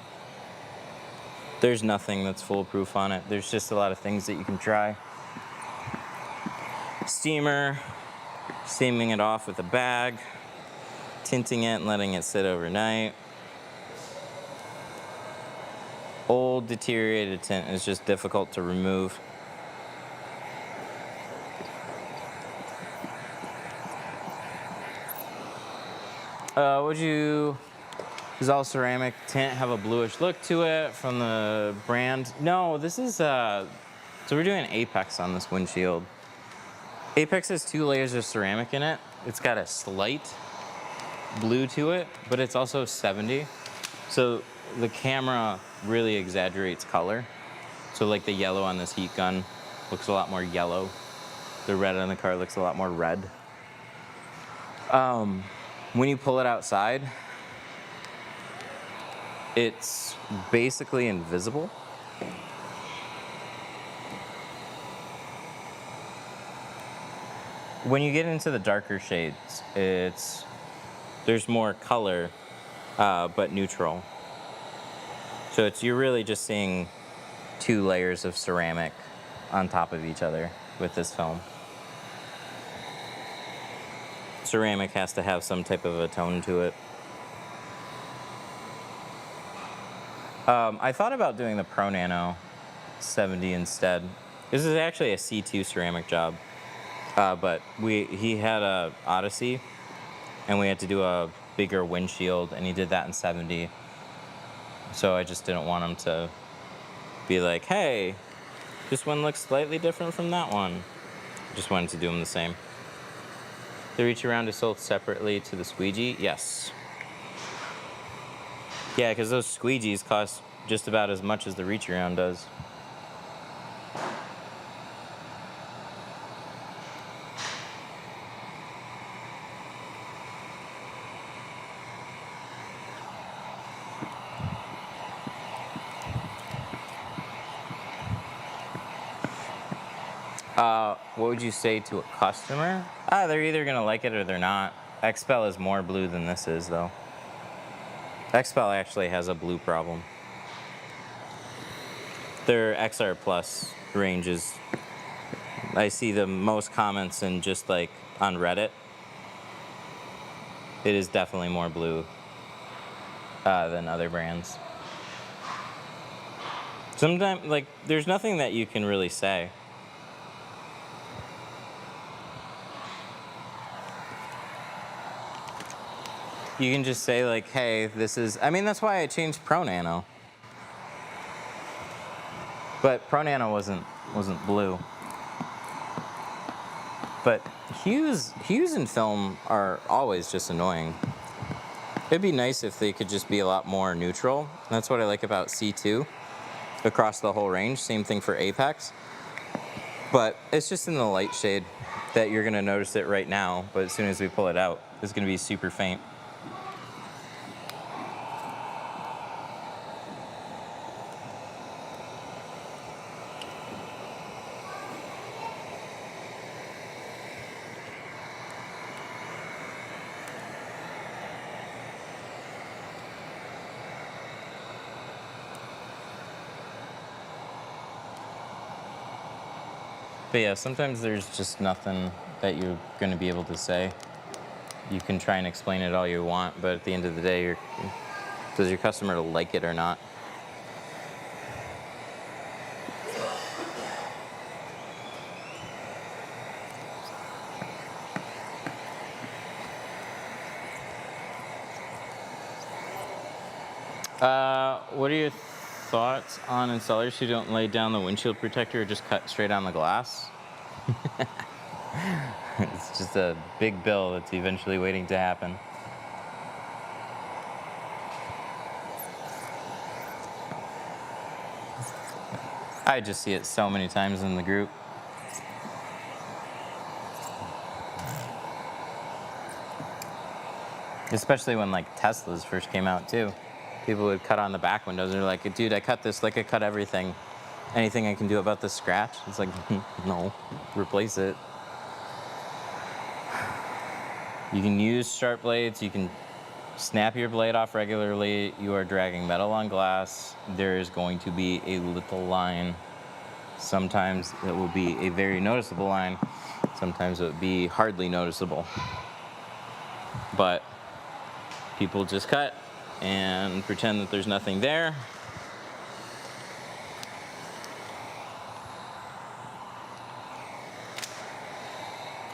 There's nothing that's foolproof on it. There's just a lot of things that you can try. Steamer, steaming it off with a bag, tinting it and letting it sit overnight. Old deteriorated tint is just difficult to remove. Does all ceramic tint have a bluish look to it from the brand? No, this is, so we're doing Apex on this windshield. Apex has 2 layers of ceramic in it. It's got a slight blue to it, but it's also 70. So the camera really exaggerates color. So like the yellow on this heat gun looks a lot more yellow. The red on the car looks a lot more red. When you pull it outside, it's basically invisible. When you get into the darker shades, there's more color, but neutral. So you're really just seeing 2 layers of ceramic on top of each other with this film. Ceramic has to have some type of a tone to it. I thought about doing the Pro Nano 70 instead. This is actually a C2 ceramic job, but he had a Odyssey, and we had to do a bigger windshield, and he did that in 70. So I just didn't want him to be like, hey, this one looks slightly different from that one. Just wanted to do them the same. The reach around is sold separately to the squeegee? Yes. Yeah, because those squeegees cost just about as much as the reach around does. What would you say to a customer? They're either gonna like it or they're not. XPEL is more blue than this is, though. XPEL actually has a blue problem. Their XR Plus range is, I see the most comments in just like on Reddit. It is definitely more blue than other brands. Sometimes, like, there's nothing that you can really say. You can just say like, hey, this is, I mean, that's why I changed Pro Nano. But Pro Nano wasn't blue. But hues in film are always just annoying. It'd be nice if they could just be a lot more neutral. That's what I like about C2 across the whole range. Same thing for Apex. But it's just in the light shade that you're gonna notice it right now, but as soon as we pull it out, it's gonna be super faint. But yeah, sometimes there's just nothing that you're going to be able to say. You can try and explain it all you want, but at the end of the day, does your customer like it or not? What are your thoughts on installers who don't lay down the windshield protector or just cut straight on the glass? It's just a big bill that's eventually waiting to happen. I just see it so many times in the group. Especially when like Teslas first came out too. People would cut on the back windows and they're like, dude, I cut this like I cut everything. Anything I can do about this scratch? It's like, no, replace it. You can use sharp blades, you can snap your blade off regularly. You are dragging metal on glass. There is going to be a little line. Sometimes it will be a very noticeable line. Sometimes it would be hardly noticeable. But people just cut and pretend that there's nothing there.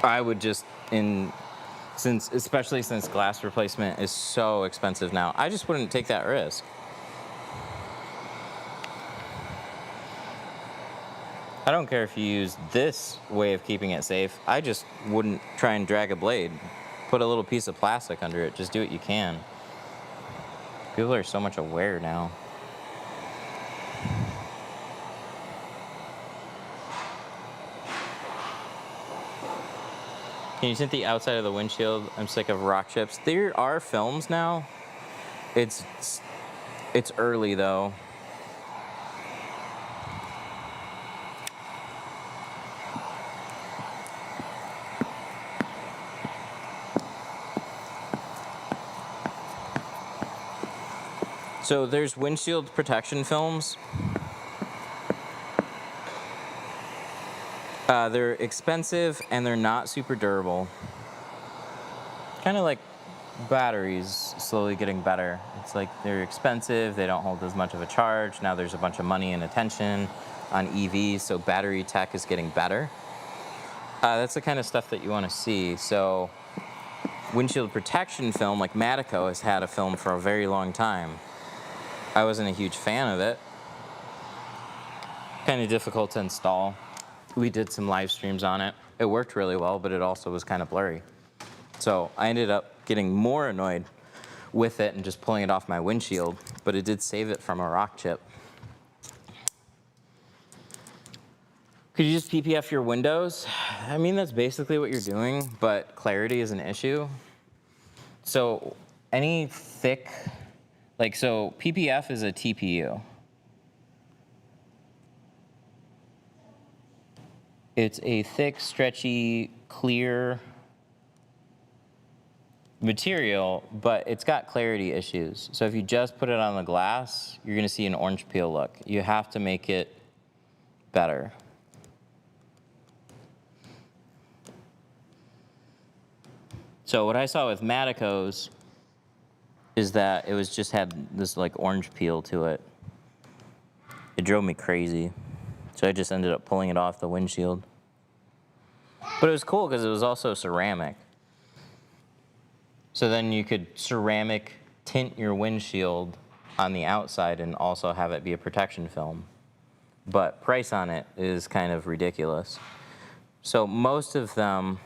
I would just, especially since glass replacement is so expensive now, I just wouldn't take that risk. I don't care if you use this way of keeping it safe. I just wouldn't try and drag a blade. Put a little piece of plastic under it. Just do what you can. People are so much aware now. Can you tint the outside of the windshield? I'm sick of rock chips. There are films now. It's early though. So there's windshield protection films. They're expensive and they're not super durable. Kind of like batteries slowly getting better. It's like they're expensive, they don't hold as much of a charge. Now there's a bunch of money and attention on EVs, so battery tech is getting better. That's the kind of stuff that you want to see. So windshield protection film, like Matico has had a film for a very long time. I wasn't a huge fan of it. Kind of difficult to install. We did some live streams on it. It worked really well, but it also was kind of blurry. So I ended up getting more annoyed with it and just pulling it off my windshield, but it did save it from a rock chip. Could you just PPF your windows? I mean, that's basically what you're doing, but clarity is an issue. So any thick, so PPF is a TPU. It's a thick, stretchy, clear material, but it's got clarity issues. So if you just put it on the glass, you're gonna see an orange peel look. You have to make it better. So what I saw with Matico's is that it was just had this like orange peel to it. It drove me crazy. So I just ended up pulling it off the windshield. But it was cool because it was also ceramic. So then you could ceramic tint your windshield on the outside and also have it be a protection film. But price on it is kind of ridiculous. So most of them,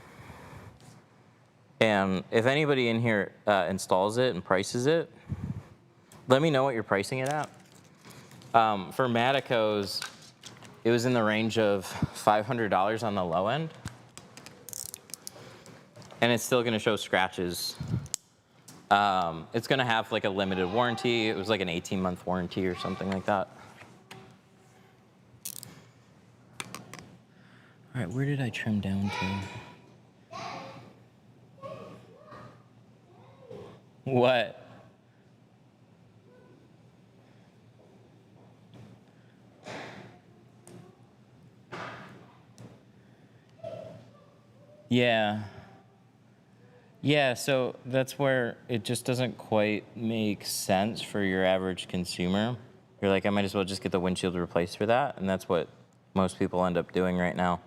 and if anybody in here installs it and prices it, let me know what you're pricing it at. For Matico's, it was in the range of $500 on the low end. And it's still gonna show scratches. It's gonna have like a limited warranty. It was like an 18-month warranty or something like that. All right, where did I trim down to? What? Yeah. Yeah, so that's where it just doesn't quite make sense for your average consumer. You're like, I might as well just get the windshield replaced for that, and that's what most people end up doing right now.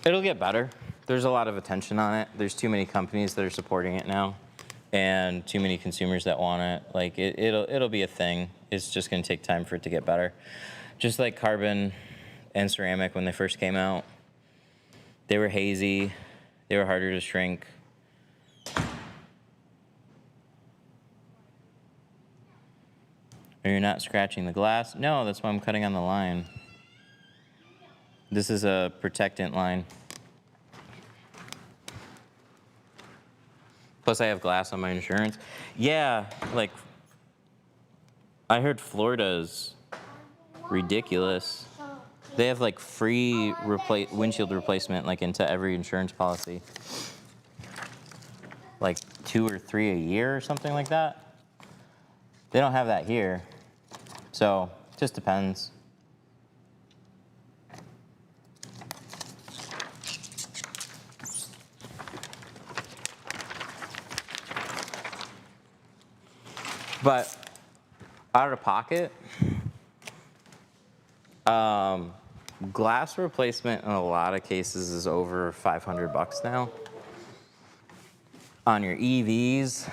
It'll get better. There's a lot of attention on it. There's too many companies that are supporting it now, and too many consumers that want it. Like it'll be a thing. It's just gonna take time for it to get better. Just like carbon and ceramic when they first came out, they were hazy. They were harder to shrink. Or you're not scratching the glass? No, that's why I'm cutting on the line. This is a protectant line. Plus I have glass on my insurance. Yeah, like, I heard Florida's ridiculous. They have like free windshield replacement like into every insurance policy. Like 2 or 3 a year or something like that. They don't have that here. So, just depends. But out of pocket, glass replacement in a lot of cases is over $500 now. On your EVs,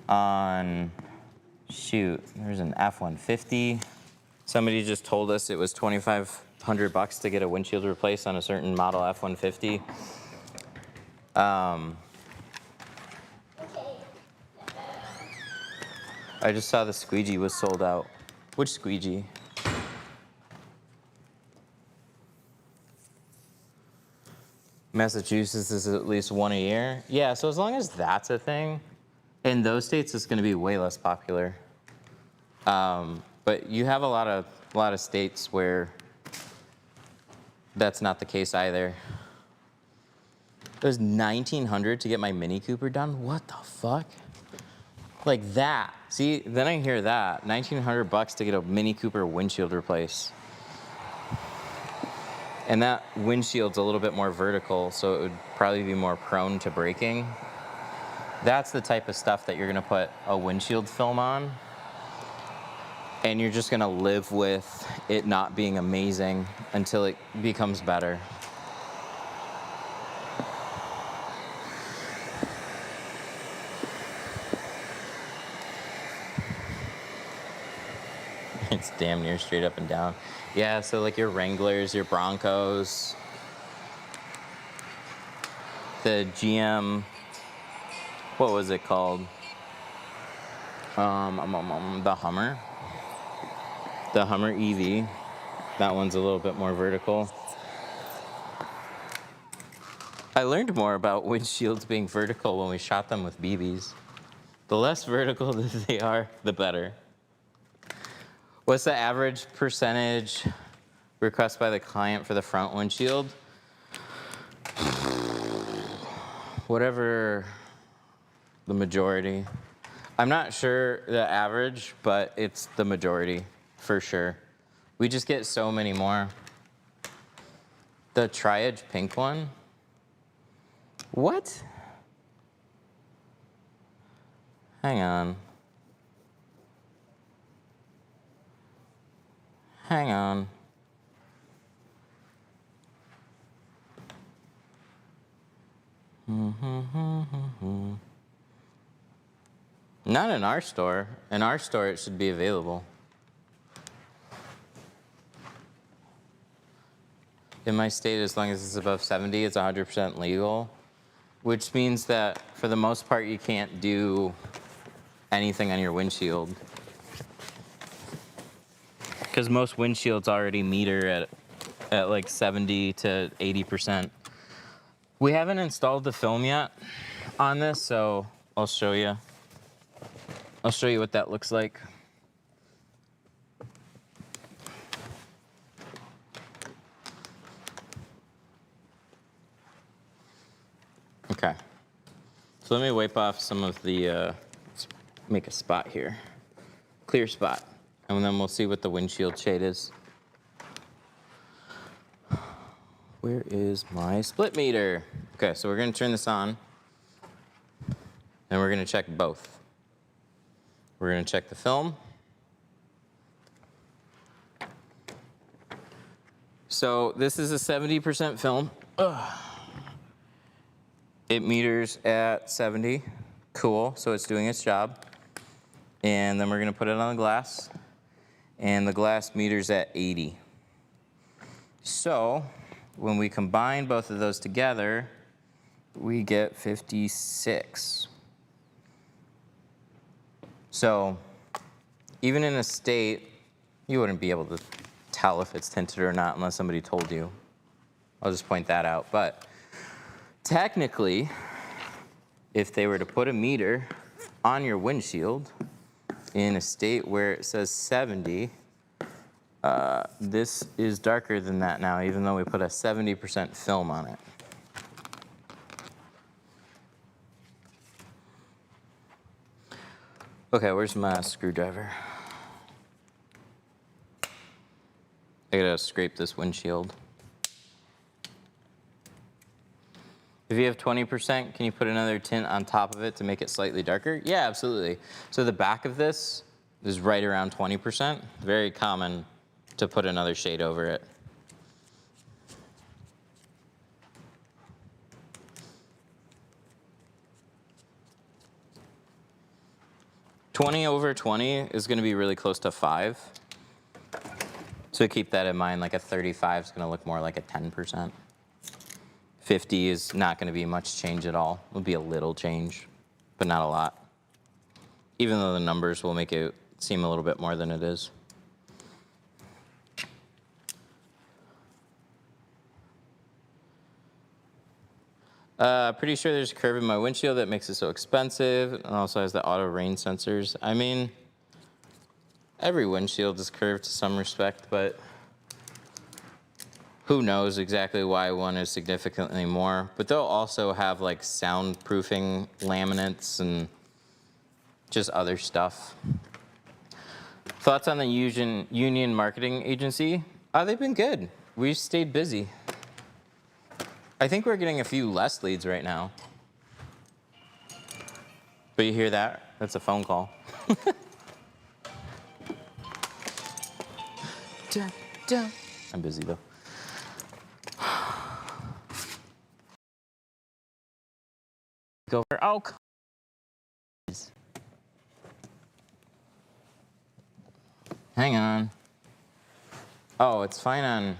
there's an F-150. Somebody just told us it was $2,500 to get a windshield replaced on a certain model F-150. I just saw the squeegee was sold out. Which squeegee? Massachusetts is at least 1 a year. Yeah, so as long as that's a thing, in those states it's going to be way less popular. But you have a lot of states where that's not the case either. It was $1,900 to get my Mini Cooper done. What the fuck? Like that. See, then I hear that $1,900 to get a Mini Cooper windshield replaced. And that windshield's a little bit more vertical, so it would probably be more prone to breaking. That's the type of stuff that you're gonna put a windshield film on, and you're just gonna live with it not being amazing until it becomes better. It's damn near straight up and down. Yeah, so like your Wranglers, your Broncos, the GM, what was it called? The Hummer. The Hummer EV. That one's a little bit more vertical. I learned more about windshields being vertical when we shot them with BBs. The less vertical that they are, the better. What's the average percentage request by the client for the front windshield? Whatever the majority. I'm not sure the average, but it's the majority for sure. We just get so many more. The Tri-Edge pink one? What? Hang on. Hang on. Not in our store. In our store, it should be available. In my state, as long as it's above 70, it's 100% legal, which means that for the most part, you can't do anything on your windshield. Because most windshields already meter at like 70 to 80%. We haven't installed the film yet on this, so I'll show you. I'll show you what that looks like. Okay. So let me wipe off some of the, let's make a spot here. Clear spot. And then we'll see what the windshield shade is. Where is my split meter? Okay, so we're gonna turn this on, and we're gonna check both. We're gonna check the film. So this is a 70% film. Ugh. It meters at 70. Cool, so it's doing its job. And then we're gonna put it on the glass, and the glass meters at 80. So when we combine both of those together, we get 56. So even in a state, you wouldn't be able to tell if it's tinted or not unless somebody told you. I'll just point that out. But technically, if they were to put a meter on your windshield in a state where it says 70, This is darker than that now, even though we put a 70% film on it. Okay, where's my screwdriver? I gotta scrape this windshield. If you have 20%, can you put another tint on top of it to make it slightly darker? Yeah, absolutely. So the back of this is right around 20%. Very common to put another shade over it. $20 over 20 is gonna be really close to 5. So keep that in mind, like a 35 is gonna look more like a 10%. 50 is not gonna be much change at all. It'll be a little change, but not a lot. Even though the numbers will make it seem a little bit more than it is. Pretty sure there's a curve in my windshield that makes it so expensive, and also has the auto rain sensors. I mean, every windshield is curved to some respect, but who knows exactly why one is significantly more. But they'll also have like soundproofing laminates and just other stuff. Thoughts on the union marketing agency? They've been good. We've stayed busy. I think we're getting a few less leads right now. But you hear that? That's a phone call. I'm busy though. Go for, oh, hang on. Oh, it's fine on.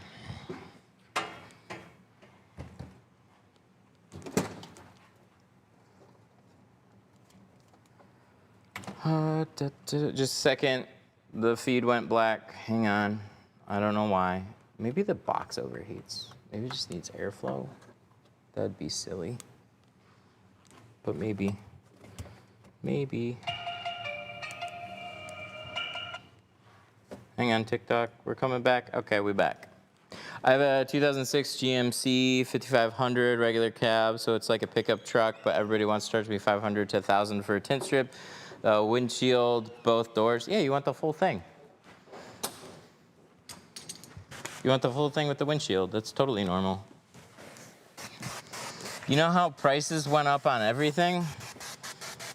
Just a second. The feed went black. Hang on. I don't know why. Maybe the box overheats. Maybe it just needs airflow. That'd be silly. But maybe. Maybe. Hang on, TikTok. We're coming back. Okay, we're back. I have a 2006 GMC 5500 regular cab, so it's like a pickup truck, but everybody wants to charge me $500 to $1,000 for a tint strip. Windshield, both doors. Yeah, you want the full thing. You want the full thing with the windshield. That's totally normal. You know how prices went up on everything?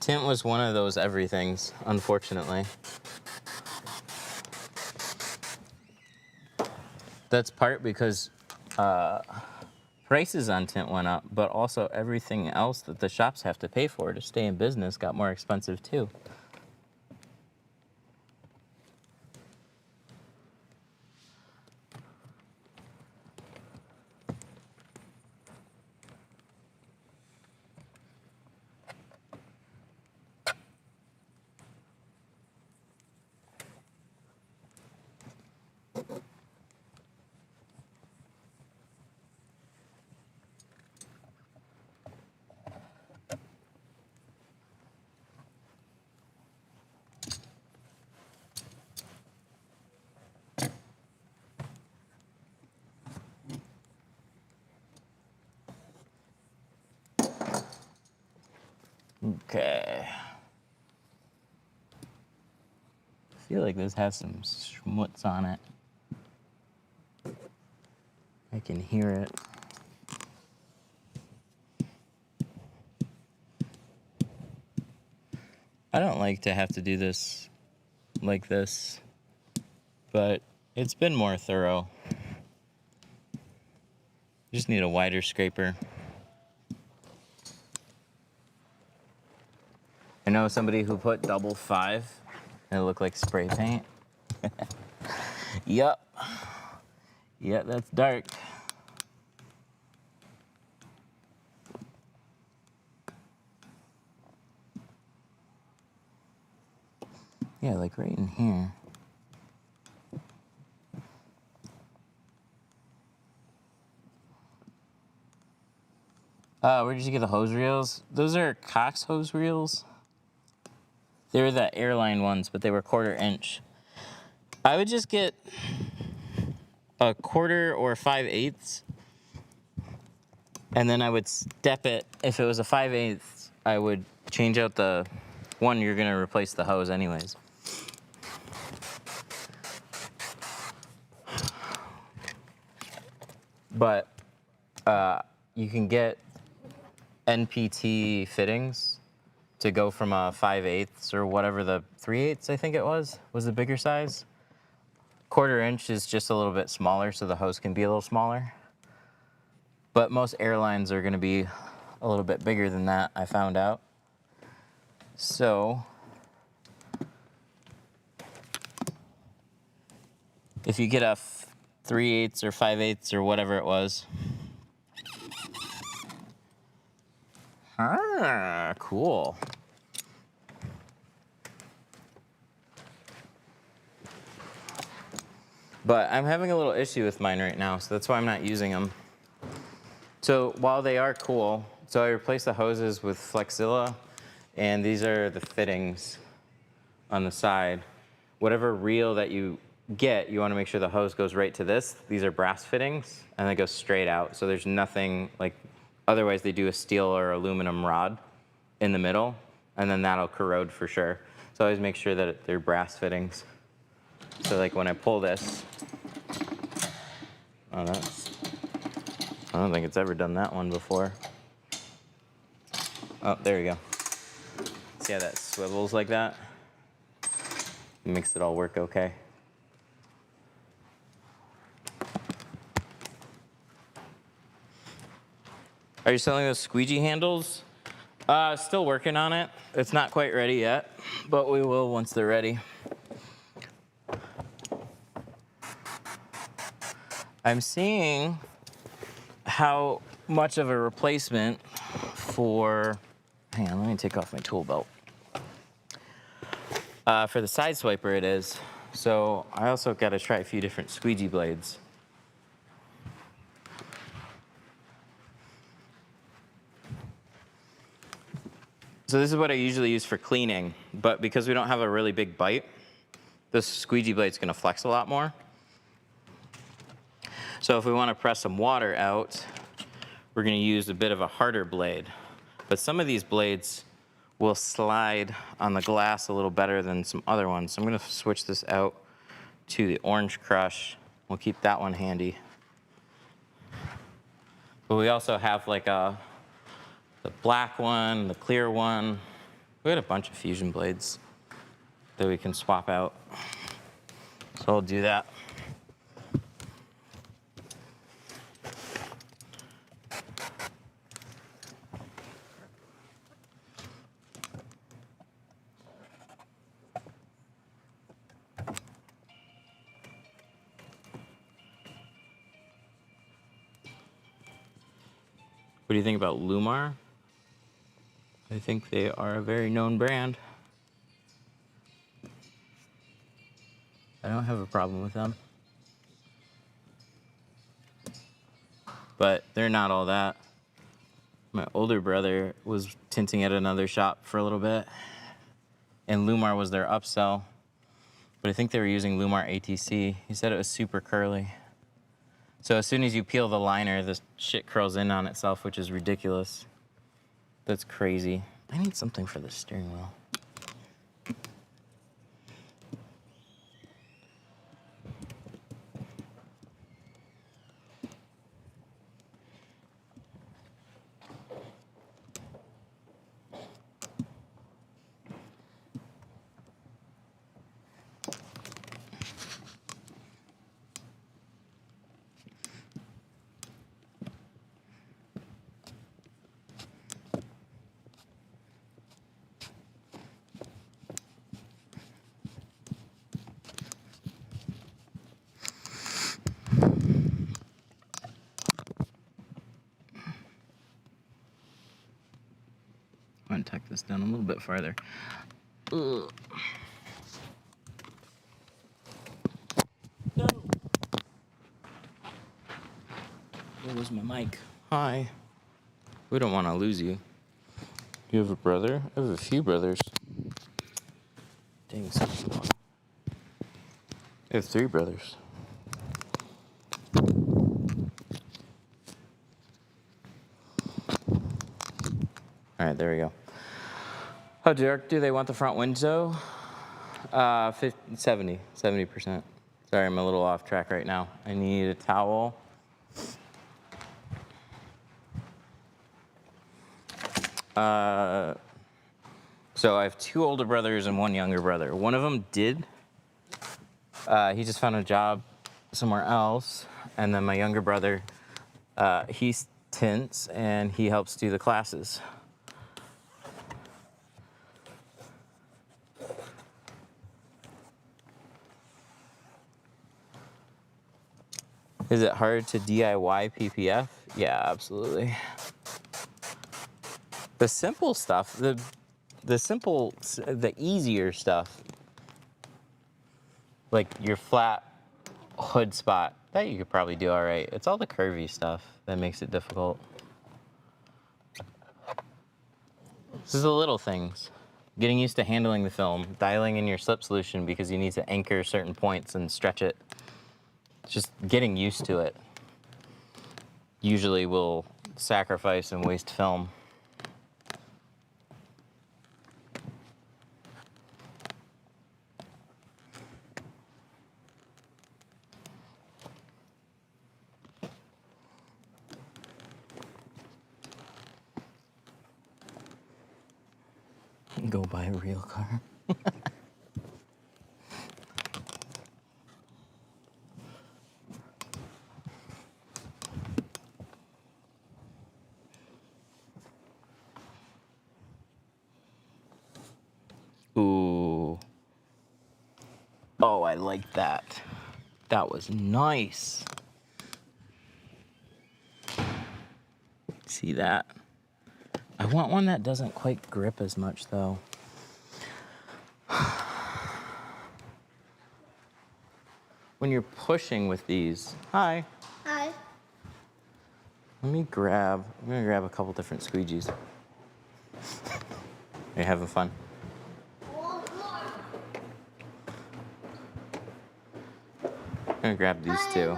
Tint was one of those everythings, unfortunately. That's part because prices on tint went up, but also everything else that the shops have to pay for to stay in business got more expensive too. Okay. I feel like this has some schmutz on it. I can hear it. I don't like to have to do this like this, but it's been more thorough. Just need a wider scraper. I know somebody who put double 5 and it looked like spray paint. Yup. Yeah, that's dark. Yeah, like right in here. Where did you get the hose reels? Those are Cox hose reels. They were the airline ones, but they were 1/4 inch. I would just get a 1/4 or 5/8, and then I would step it. If it was a 5/8, I would change out the one. You're gonna replace the hose anyways. But you can get NPT fittings to go from a 5/8 or whatever, the 3/8 I think it was the bigger size. 1/4 inch is just a little bit smaller, so the hose can be a little smaller. But most airlines are going to be a little bit bigger than that, I found out. So if you get a 3/8 or 5/8 or whatever it was. Ah, cool. But I'm having a little issue with mine right now, so that's why I'm not using them. So while they are cool, so I replaced the hoses with Flexilla, and these are the fittings on the side. Whatever reel that you get, you want to make sure the hose goes right to this. These are brass fittings, and they go straight out. So there's nothing like, otherwise they do a steel or aluminum rod in the middle, and then that'll corrode for sure. So I always make sure that they're brass fittings. So like when I pull this, oh, I don't think it's ever done that one before. Oh, there we go. See how that swivels like that? It makes it all work okay. Are you selling those squeegee handles? Still working on it. It's not quite ready yet, but we will once they're ready. I'm seeing how much of a replacement for, hang on, let me take off my tool belt. For the side swiper it is. So I also got to try a few different squeegee blades. So this is what I usually use for cleaning, but because we don't have a really big bite, this squeegee blade's gonna flex a lot more. So if we want to press some water out, we're going to use a bit of a harder blade. But some of these blades will slide on the glass a little better than some other ones. So I'm going to switch this out to the orange crush. We'll keep that one handy. But we also have like the black one, the clear one. We got a bunch of fusion blades that we can swap out. So I'll do that. What do you think about Lumar? I think they are a very known brand. I don't have a problem with them. But they're not all that. My older brother was tinting at another shop for a little bit, and Lumar was their upsell. But I think they were using Lumar ATC. He said it was super curly. So as soon as you peel the liner, this shit curls in on itself, which is ridiculous. That's crazy. I need something for the steering wheel. I'm gonna tuck this down a little bit farther. Ugh. No. There goes my mic. Hi. We don't want to lose you. You have a brother? I have a few brothers. Dang, I have 3 brothers. All right, there we go. How dark do they want the front window? 70%. Sorry, I'm a little off track right now. I need a towel. So I have 2 older brothers and 1 younger brother. One of them did. He just found a job somewhere else. And then my younger brother, he tints and he helps do the classes. Is it hard to DIY PPF? Yeah, absolutely. The simple stuff, the easier stuff, like your flat hood spot, that you could probably do all right. It's all the curvy stuff that makes it difficult. This is the little things. Getting used to handling the film, dialing in your slip solution because you need to anchor certain points and stretch it. Just getting used to it usually will sacrifice and waste film. Go buy a real car. Ooh. Oh, I like that. That was nice. See that? I want one that doesn't quite grip as much though. When you're pushing with these, hi. Hi. I'm gonna grab a couple different squeegees. Are you having fun? I'm gonna grab these two.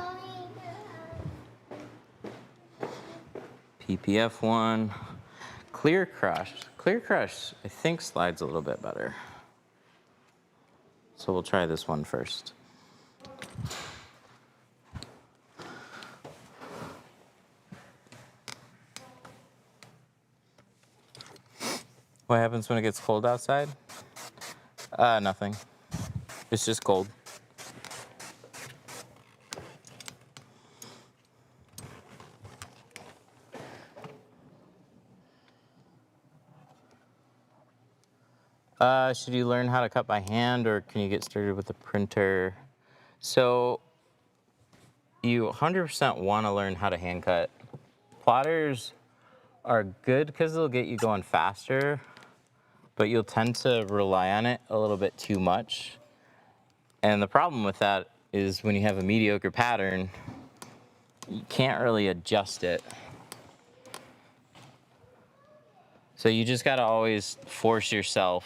PPF one. Clear Crush. Clear Crush, I think, slides a little bit better. So we'll try this one first. What happens when it gets cold outside? Nothing. It's just cold. Should you learn how to cut by hand or can you get started with a printer? So you 100% want to learn how to hand cut. Plotters are good because they'll get you going faster, but you'll tend to rely on it a little bit too much. And the problem with that is when you have a mediocre pattern, you can't really adjust it. So you just gotta always force yourself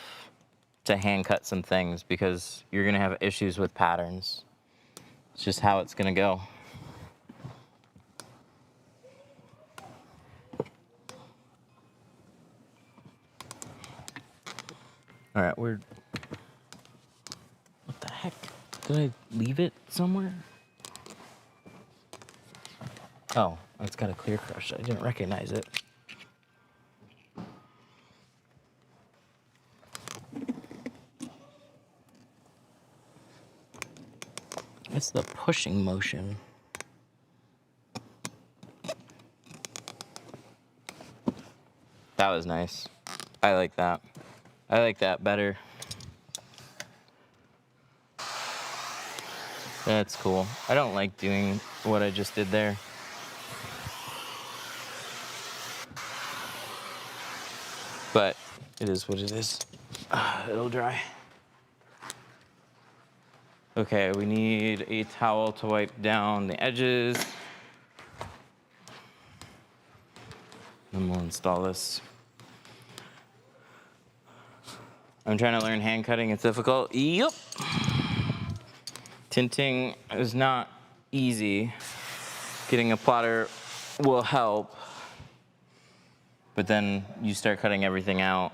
to hand cut some things because you're gonna have issues with patterns. It's just how it's gonna go. All right, what the heck? Did I leave it somewhere? Oh, it's got a Clear Crush. I didn't recognize it. It's the pushing motion. That was nice. I like that. I like that better. That's cool. I don't like doing what I just did there. But it is what it is. It'll dry. Okay, we need a towel to wipe down the edges. Then we'll install this. I'm trying to learn hand cutting. It's difficult. Yep. Tinting is not easy. getting a plotter will help, but then you start cutting everything out.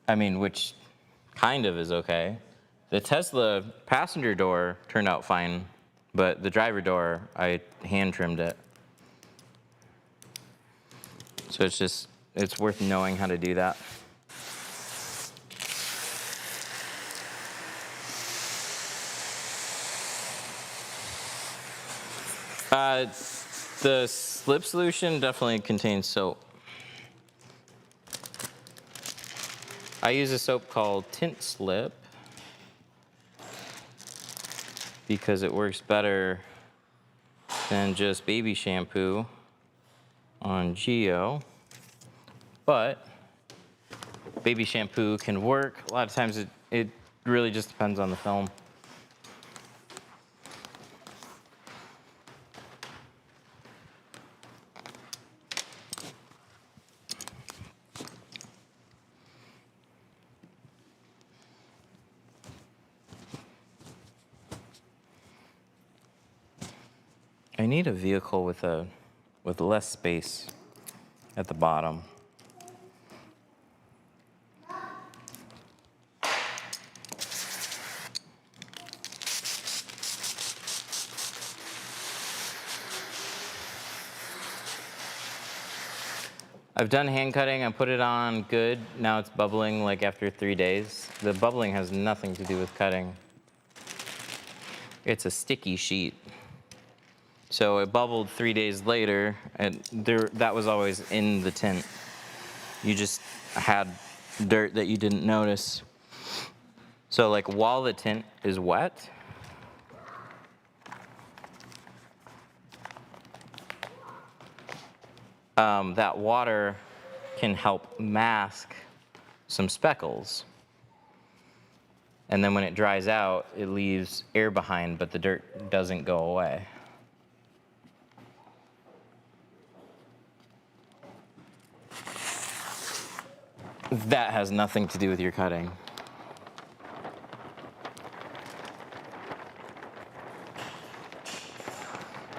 I mean, which kind of is okay. The Tesla passenger door turned out fine, but the driver door, I hand trimmed it. So it's worth knowing how to do that. The slip solution definitely contains soap. I use a soap called Tint Slip because it works better than just baby shampoo on Geo. But baby shampoo can work. A lot of times it really just depends on the film. I need a vehicle with less space at the bottom. I've done hand cutting, I put it on good. Now it's bubbling like after 3 days. The bubbling has nothing to do with cutting. It's a sticky sheet. So it bubbled 3 days later, and that was always in the tint. You just had dirt that you didn't notice. So like while the tint is wet, that water can help mask some speckles. And then when it dries out, it leaves air behind, but the dirt doesn't go away. That has nothing to do with your cutting.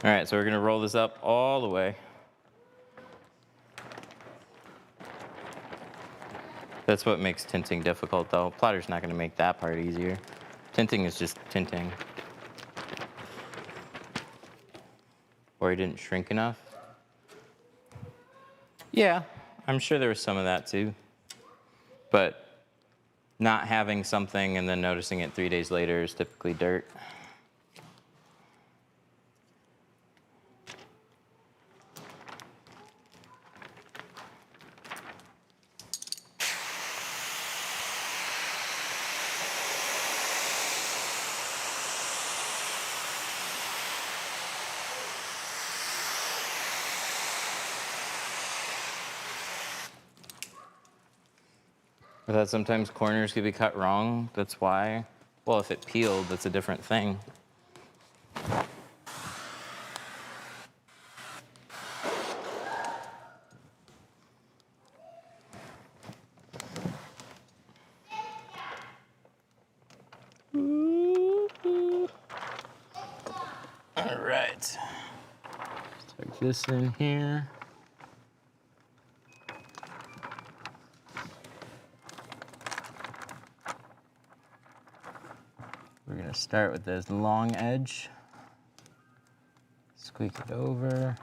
All right, so we're gonna roll this up all the way. That's what makes tinting difficult though. Plotter's not gonna make that part easier. Tinting is just tinting. Or it didn't shrink enough. Yeah, I'm sure there was some of that too. But not having something and then noticing it 3 days later is typically dirt. I thought sometimes corners could be cut wrong. That's why. Well, if it peeled, that's a different thing. All right. Tuck this in here. We're gonna start with this long edge. Squeak it over.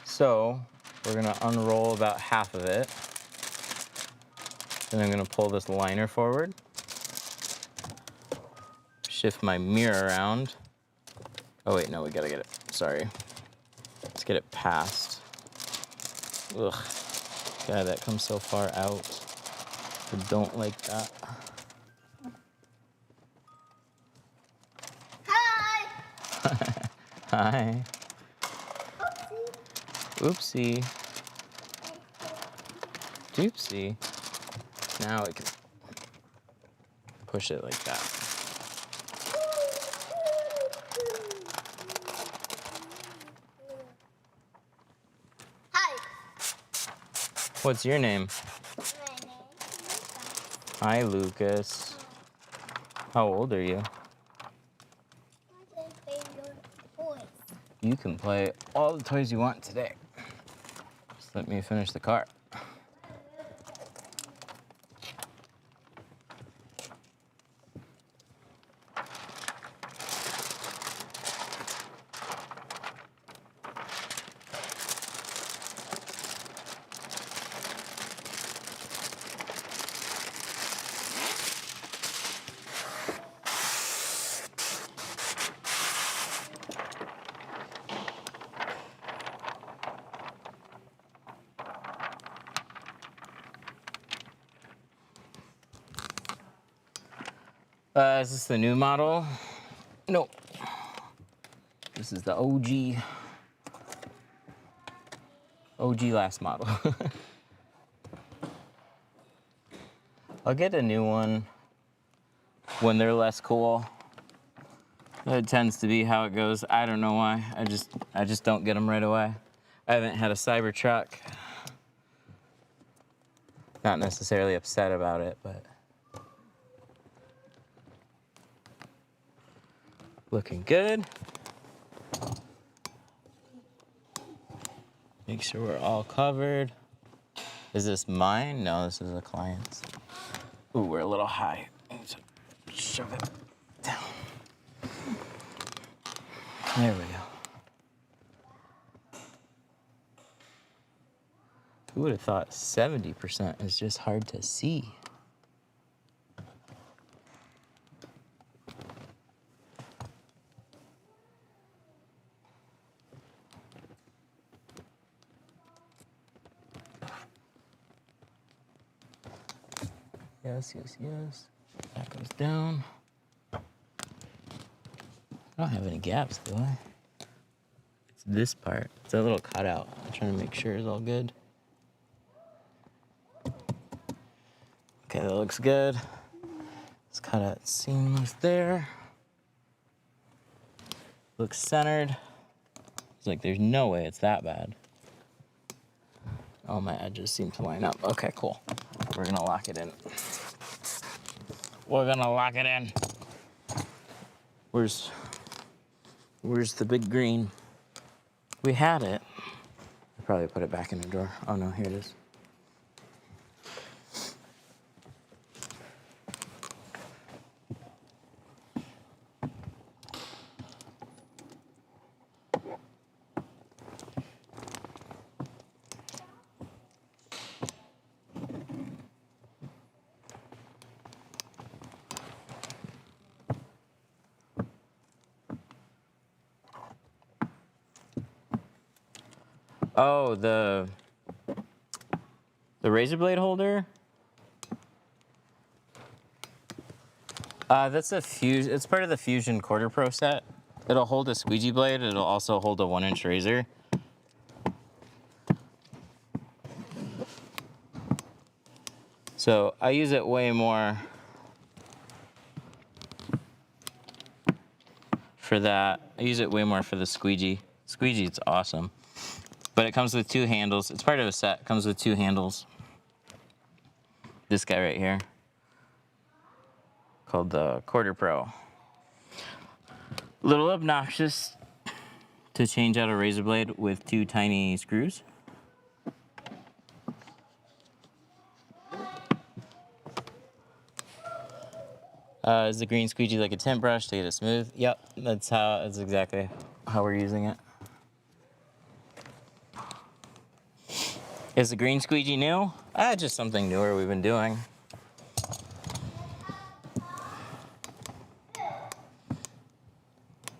So we're gonna unroll about half of it. Then I'm gonna pull this liner forward. Shift my mirror around. Oh wait, no, we gotta get it, sorry. Let's get it past. Ugh, God, that comes so far out. I don't like that. Hi! Hi. Oopsie. Doopsie. Now we can push it like that. Hi. What's your name? My name is Lucas. Hi, Lucas. How old are you? I play your toys. You can play all the toys you want today. Just let me finish the car. Is this the new model? No. This is the OG last model. I'll get a new one when they're less cool. That tends to be how it goes. I don't know why. I just don't get them right away. I haven't had a Cybertruck. Not necessarily upset about it, but looking good. Make sure we're all covered. Is this mine? No, this is a client's. Ooh, we're a little high. Let's shove it down. There we go. Who would have thought 70% is just hard to see? Yes, yes, yes. That goes down. I don't have any gaps, do I? It's this part. It's a little cutout. I'm trying to make sure it's all good. Okay, that looks good. Let's cut out seamless there. Looks centered. It's like there's no way it's that bad. Oh, my edges seem to line up. Okay, cool. We're gonna lock it in. We're gonna lock it in. Where's the big green? We had it. I probably put it back in the drawer. Oh no, here it is. Oh, the razor blade holder? That's a Fusion. It's part of the Fusion Quarter Pro set. It'll hold a squeegee blade. It'll also hold a 1-inch razor. So I use it way more for that. I use it way more for the squeegee. Squeegee, it's awesome. But it comes with 2 handles. It's part of a set. It comes with 2 handles. This guy right here, called the Quarter Pro. Little obnoxious to change out a razor blade with 2 tiny screws. Is the green squeegee like a tint brush to get it smooth? Yep, that's exactly how we're using it. Is the green squeegee new? Just something newer we've been doing.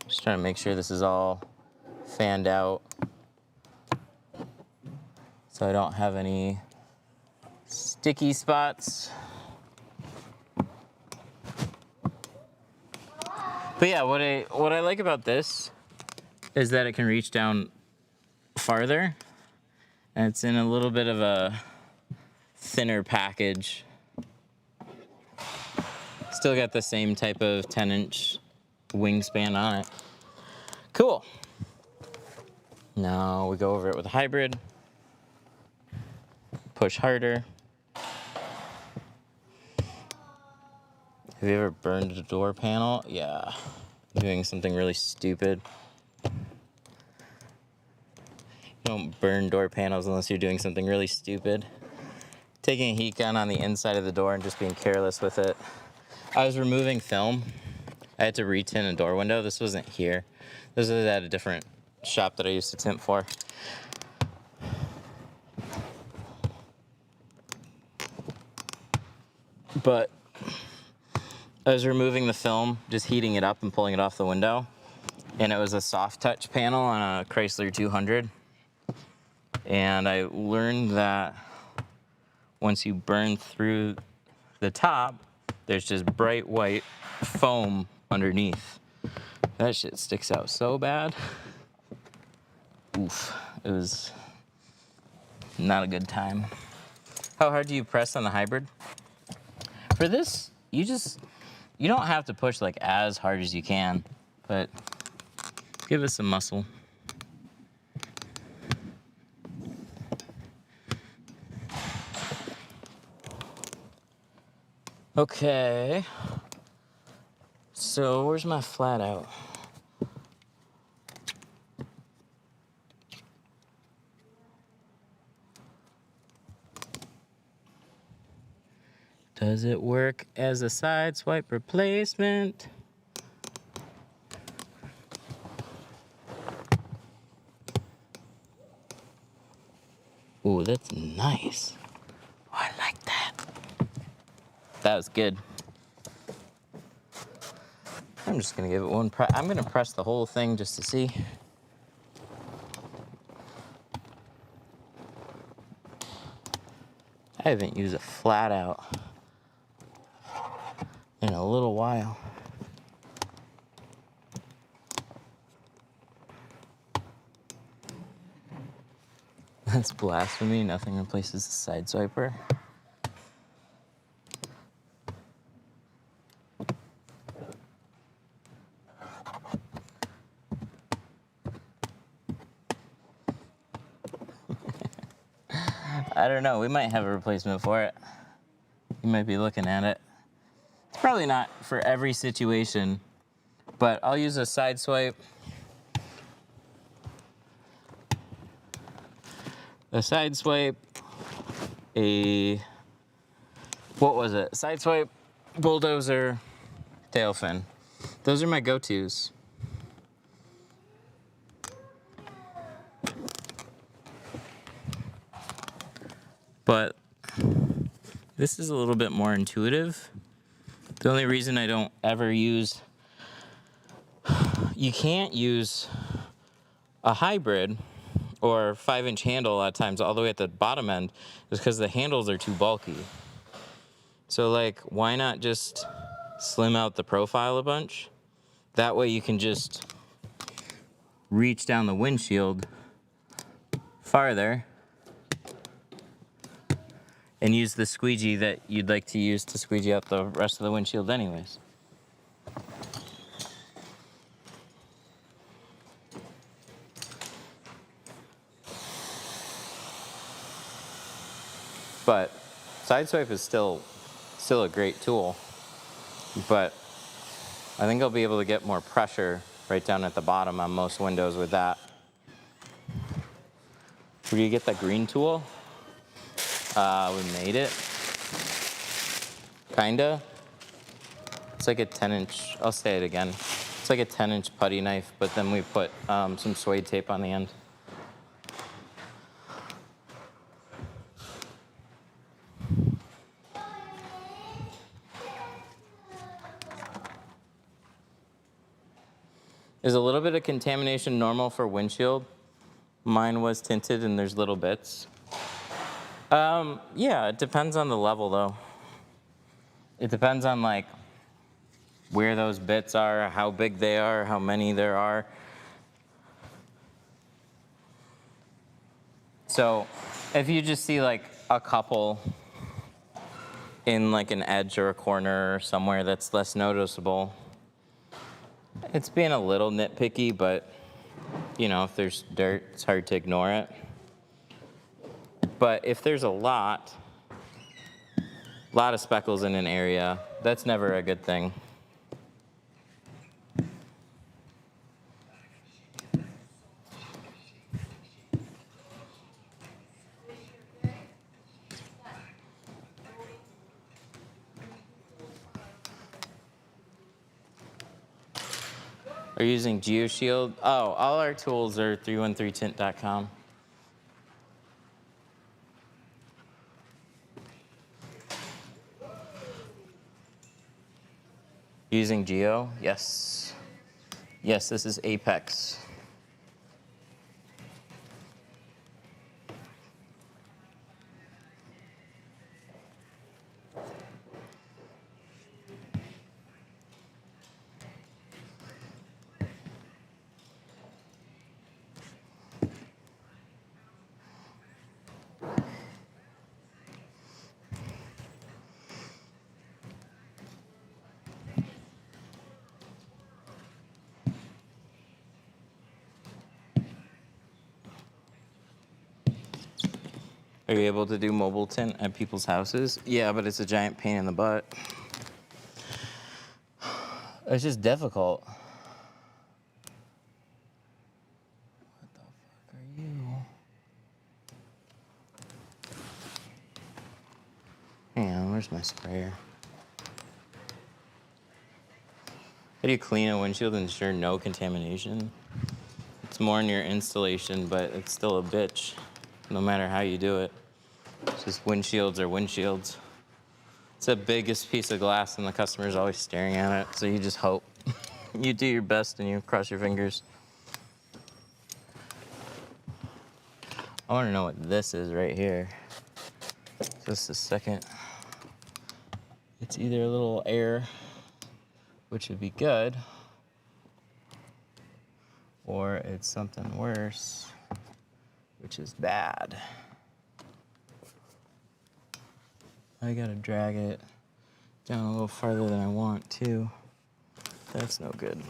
Just trying to make sure this is all fanned out so I don't have any sticky spots. But yeah, what I like about this is that it can reach down farther. And it's in a little bit of a thinner package. Still got the same type of 10-inch wingspan on it. Cool. Now we go over it with a hybrid. Push harder. Have you ever burned a door panel? Yeah. Doing something really stupid. You don't burn door panels unless you're doing something really stupid. Taking a heat gun on the inside of the door and just being careless with it. I was removing film. I had to retint a door window. This wasn't here. This was at a different shop that I used to tint for. But I was removing the film, just heating it up and pulling it off the window. And it was a soft touch panel on a Chrysler 200. And I learned that once you burn through the top, there's just bright white foam underneath. That shit sticks out so bad. Oof, it was not a good time. How hard do you press on the hybrid? For this, you don't have to push like as hard as you can, but give it some muscle. Okay. So where's my flat out? Does it work as a side swipe replacement? Ooh, that's nice. Oh, I like that. That was good. I'm just gonna give it one press. I'm gonna press the whole thing just to see. I haven't used a flat out in a little while. That's blasphemy. Nothing replaces the side swiper. I don't know. We might have a replacement for it. You might be looking at it. It's probably not for every situation, but I'll use a side swipe. A side swipe, what was it? Side swipe, bulldozer, tail fin. Those are my go-tos. But this is a little bit more intuitive. The only reason I don't ever use, you can't use a hybrid or 5-inch handle a lot of times all the way at the bottom end is because the handles are too bulky. So like, why not just slim out the profile a bunch? That way you can just reach down the windshield farther and use the squeegee that you'd like to use to squeegee out the rest of the windshield anyways. But side swipe is still a great tool, but I think I'll be able to get more pressure right down at the bottom on most windows with that. Where do you get that green tool? We made it. Kinda. It's like a 10-inch, I'll say it again. It's like a 10-inch putty knife, but then we put some suede tape on the end. Is a little bit of contamination normal for windshield? Mine was tinted and there's little bits. Yeah, it depends on the level though. It depends on like where those bits are, how big they are, how many there are. So if you just see like a couple in like an edge or a corner or somewhere that's less noticeable, it's being a little nitpicky, but you know, if there's dirt, it's hard to ignore it. But if there's a lot of speckles in an area, that's never a good thing. Are you using GeoShield? Oh, all our tools are 313tint.com. Using Geo? Yes. Yes, this is Apex. Are you able to do mobile tint at people's houses? Yeah, but it's a giant pain in the butt. It's just difficult. What the fuck are you? Hang on, where's my sprayer? How do you clean a windshield and ensure no contamination? It's more in your installation, but it's still a bitch, no matter how you do it. It's just windshields are windshields. It's the biggest piece of glass, and the customer's always staring at it, so you just hope. You do your best and you cross your fingers. I want to know what this is right here. Just a second. It's either a little air, which would be good, or it's something worse, which is bad. I gotta drag it down a little farther than I want to. That's no good.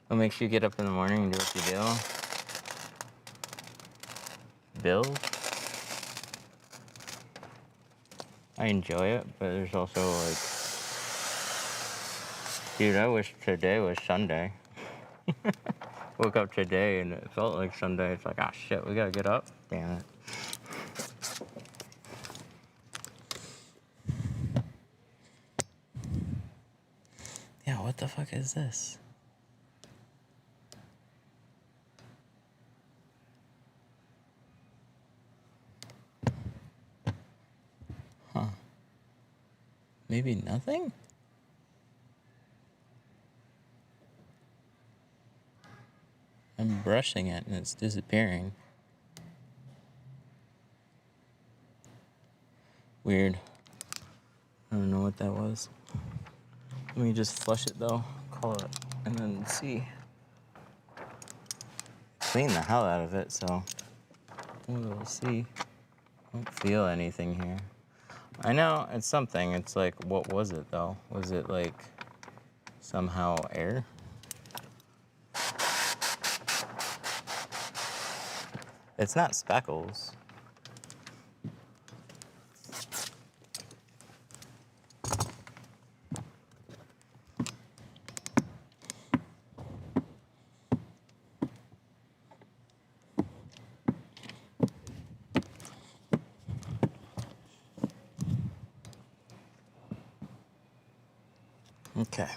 What makes you get up in the morning and do what you do? Build? I enjoy it, but there's also like, dude, I wish today was Sunday. Woke up today and it felt like Sunday. It's like, ah, shit, we gotta get up. Damn it. Yeah, what the fuck is this? Huh. Maybe nothing? I'm brushing it and it's disappearing. Weird. I don't know what that was. Let me just flush it though, call it, and then see. Clean the hell out of it, so we'll see. I don't feel anything here. I know it's something. It's like, what was it though? Was it like somehow air? It's not speckles. Okay.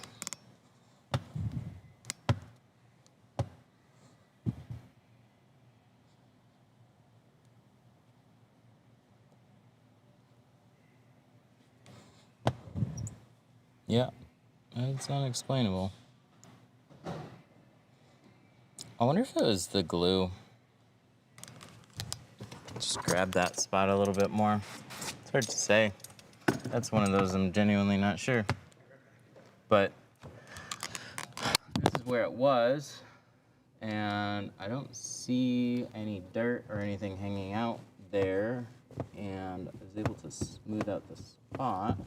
Yeah, it's unexplainable. I wonder if it was the glue. Just grab that spot a little bit more. It's hard to say. That's one of those I'm genuinely not sure. But this is where it was, and I don't see any dirt or anything hanging out there, and I was able to smooth out the spot.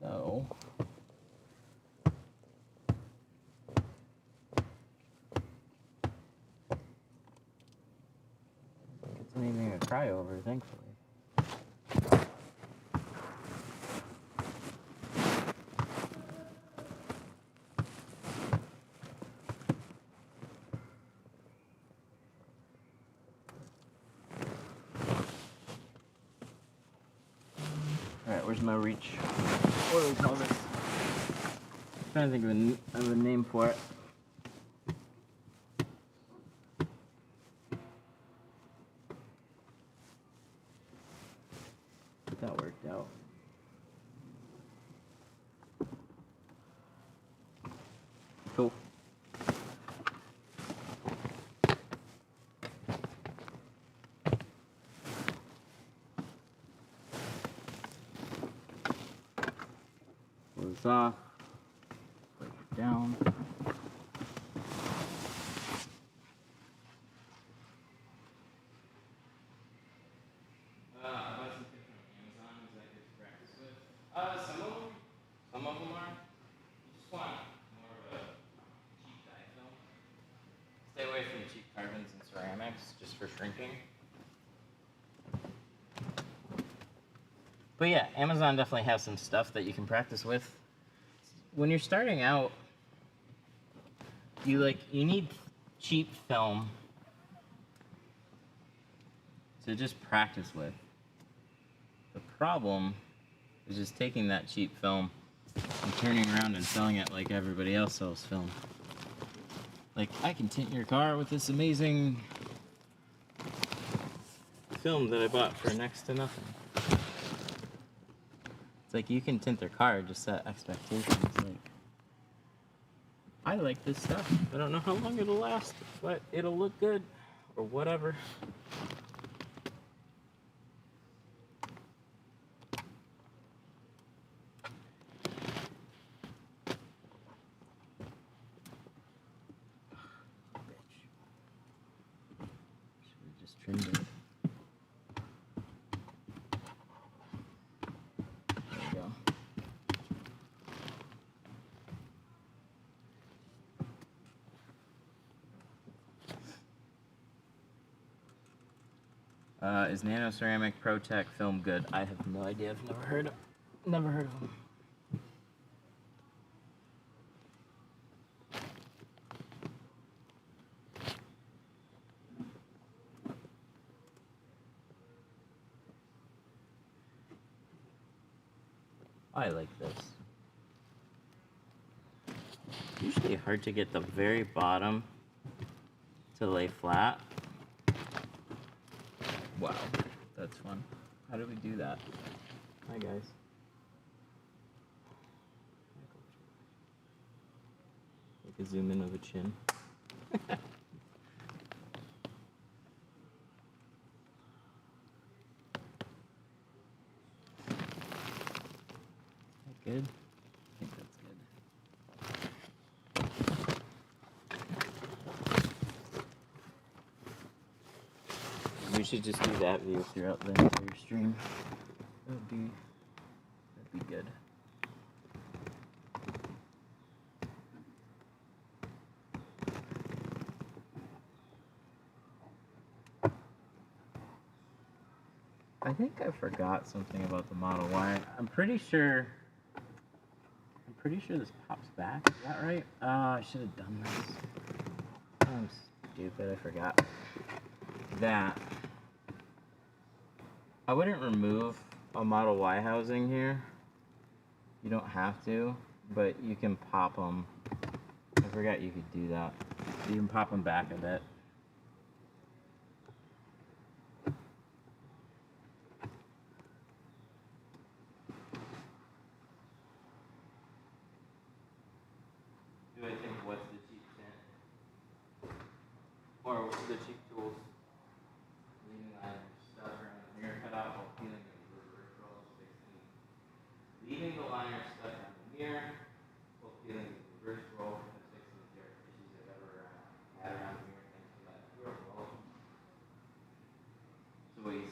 So it's anything to cry over, thankfully. Alright, where's my reach? What do we call this? I'm trying to think of a name for it. That worked out. Cool. Close off. Break it down. Some of them are. You just want more of a cheap dye film. Stay away from cheap carbons and ceramics, just for shrinking. But yeah, Amazon definitely has some stuff that you can practice with. When you're starting out, you need cheap film to just practice with. The problem is just taking that cheap film and turning around and selling it like everybody else sells film. Like, I can tint your car with this amazing film that I bought for next to nothing. It's like, you can tint their car, just set expectations. Like, I like this stuff. I don't know how long it'll last, but it'll look good, or whatever. Trimmed it. There we go. Is Nano Ceramic ProTech film good? I have no idea. I've never heard of them. I like this. It's usually hard to get the very bottom to lay flat. Wow, that's fun. How do we do that? Hi guys. Like a zoom in of a chin. Good? I think that's good. We should just do that view throughout the entire stream. That'd be good. I think I forgot something about the Model Y. I'm pretty sure this pops back. Is that right? I should have done this. I'm stupid. I forgot that. I wouldn't remove a Model Y housing here. You don't have to, but you can pop them. I forgot you could do that. You can pop them back a bit. Do I think what's the cheap tint? Or the cheap tools? Leaning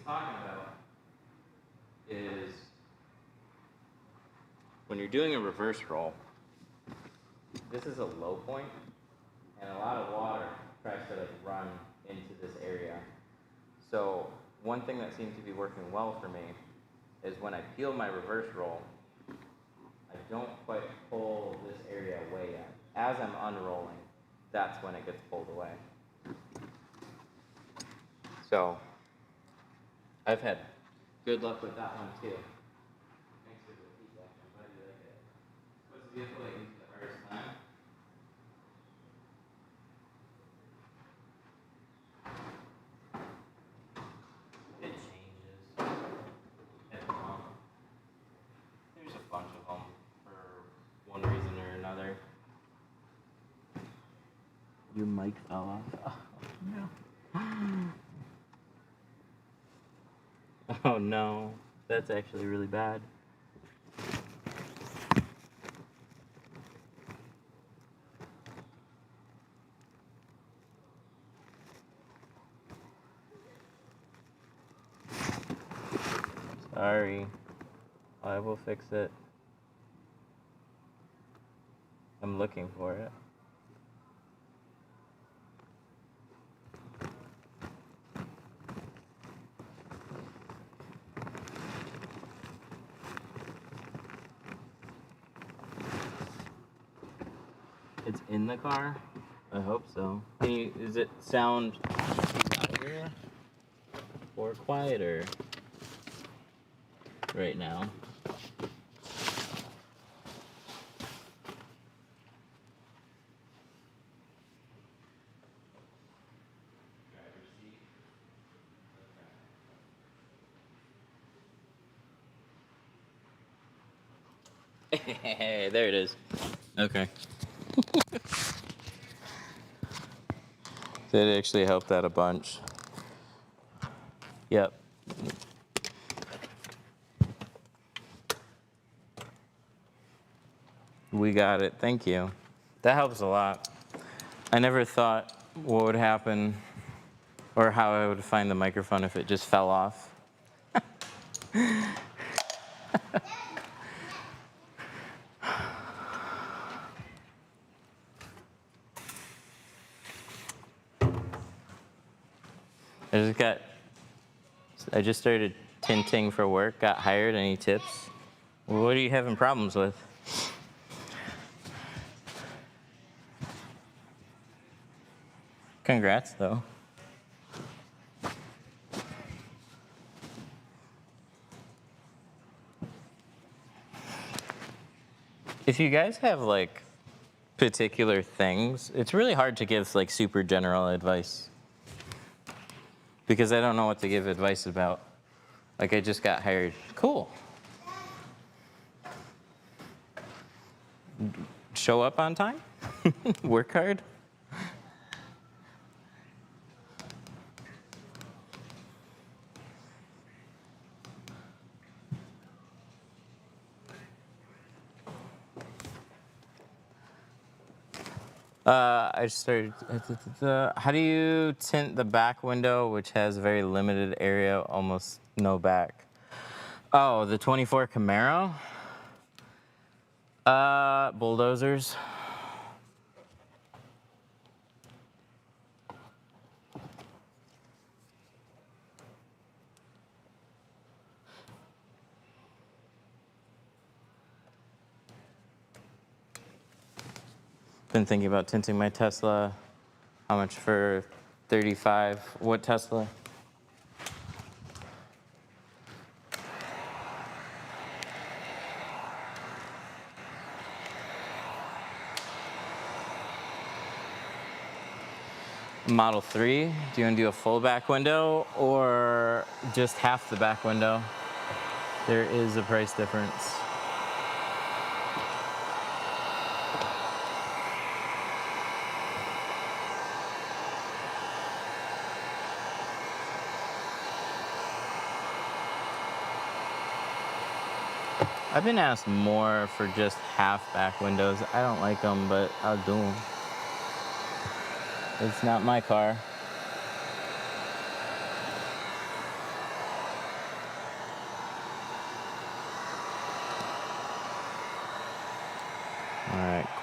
talking about is when you're doing a reverse roll, this is a low point, and a lot of water tries to like run into this area. So one thing that seems to be working well for me is when I peel my reverse roll, I don't quite pull this area away yet. As I'm unrolling, that's when it gets pulled away. So I've had good luck with that one too. Thanks for the feedback. I'm glad you like it. What's the vehicle that you use the hardest time? It changes every month. There's a bunch of them for one reason or another. Your mic fell off. Oh no. Oh no. That's actually really bad. Sorry. I will fix it. I'm looking for it. It's in the car? I hope so. Does it sound louder or quieter right now? Hey, there it is. Okay. That actually helped out a bunch. Yep. We got it. Thank you. That helps a lot. I never thought what would happen or how I would find the microphone if it just fell off. I just started tinting for work, got hired. Any tips? What are you having problems with? Congrats, though. If you guys have like particular things, it's really hard to give like super general advice because I don't know what to give advice about. Like I just got hired. Cool. Show up on time? Work hard? I started. How do you tint the back window, which has very limited area, almost no back? Oh, the 24 Camaro? Bulldozers. Been thinking about tinting my Tesla. How much for 35? What Tesla? Model 3. Do you want to do a full back window or just half the back window? There is a price difference. I've been asked more for just half back windows. I don't like them, but I'll do them. It's not my car.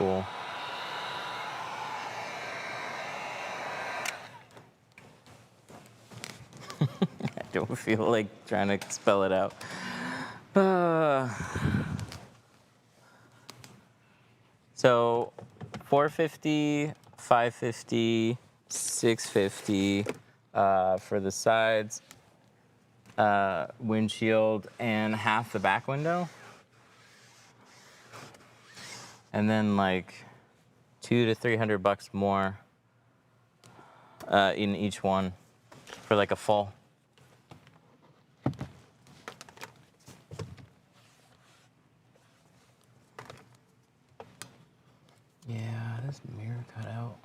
cool. I don't feel like trying to spell it out. So 450, 550, 650 for the sides, windshield, and half the back window. And then like $200 to $300 more in each one for like a full. Yeah, this mirror cut out.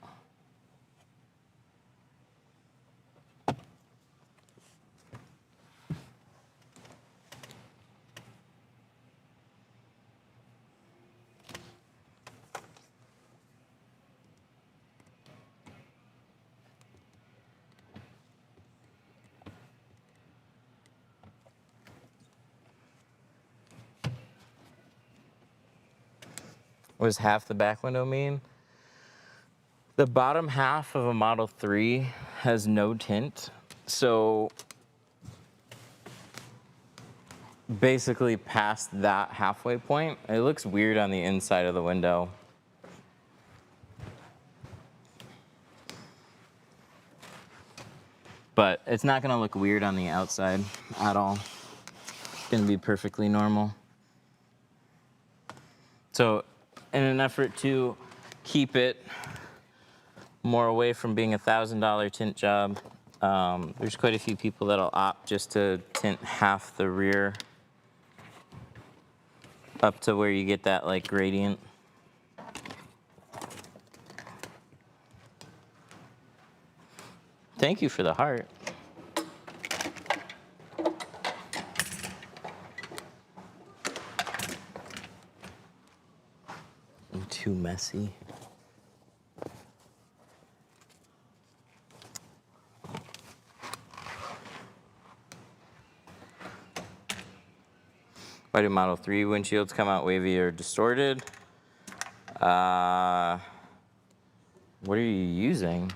What does half the back window mean? The bottom half of a Model 3 has no tint, so basically past that halfway point, it looks weird on the inside of the window. But it's not gonna look weird on the outside at all. It's gonna be perfectly normal. So in an effort to keep it more away from being a $1,000 tint job, there's quite a few people that'll opt just to tint half the rear up to where you get that like gradient. Thank you for the heart. I'm too messy. Why do Model 3 windshields come out wavy or distorted? What are you using?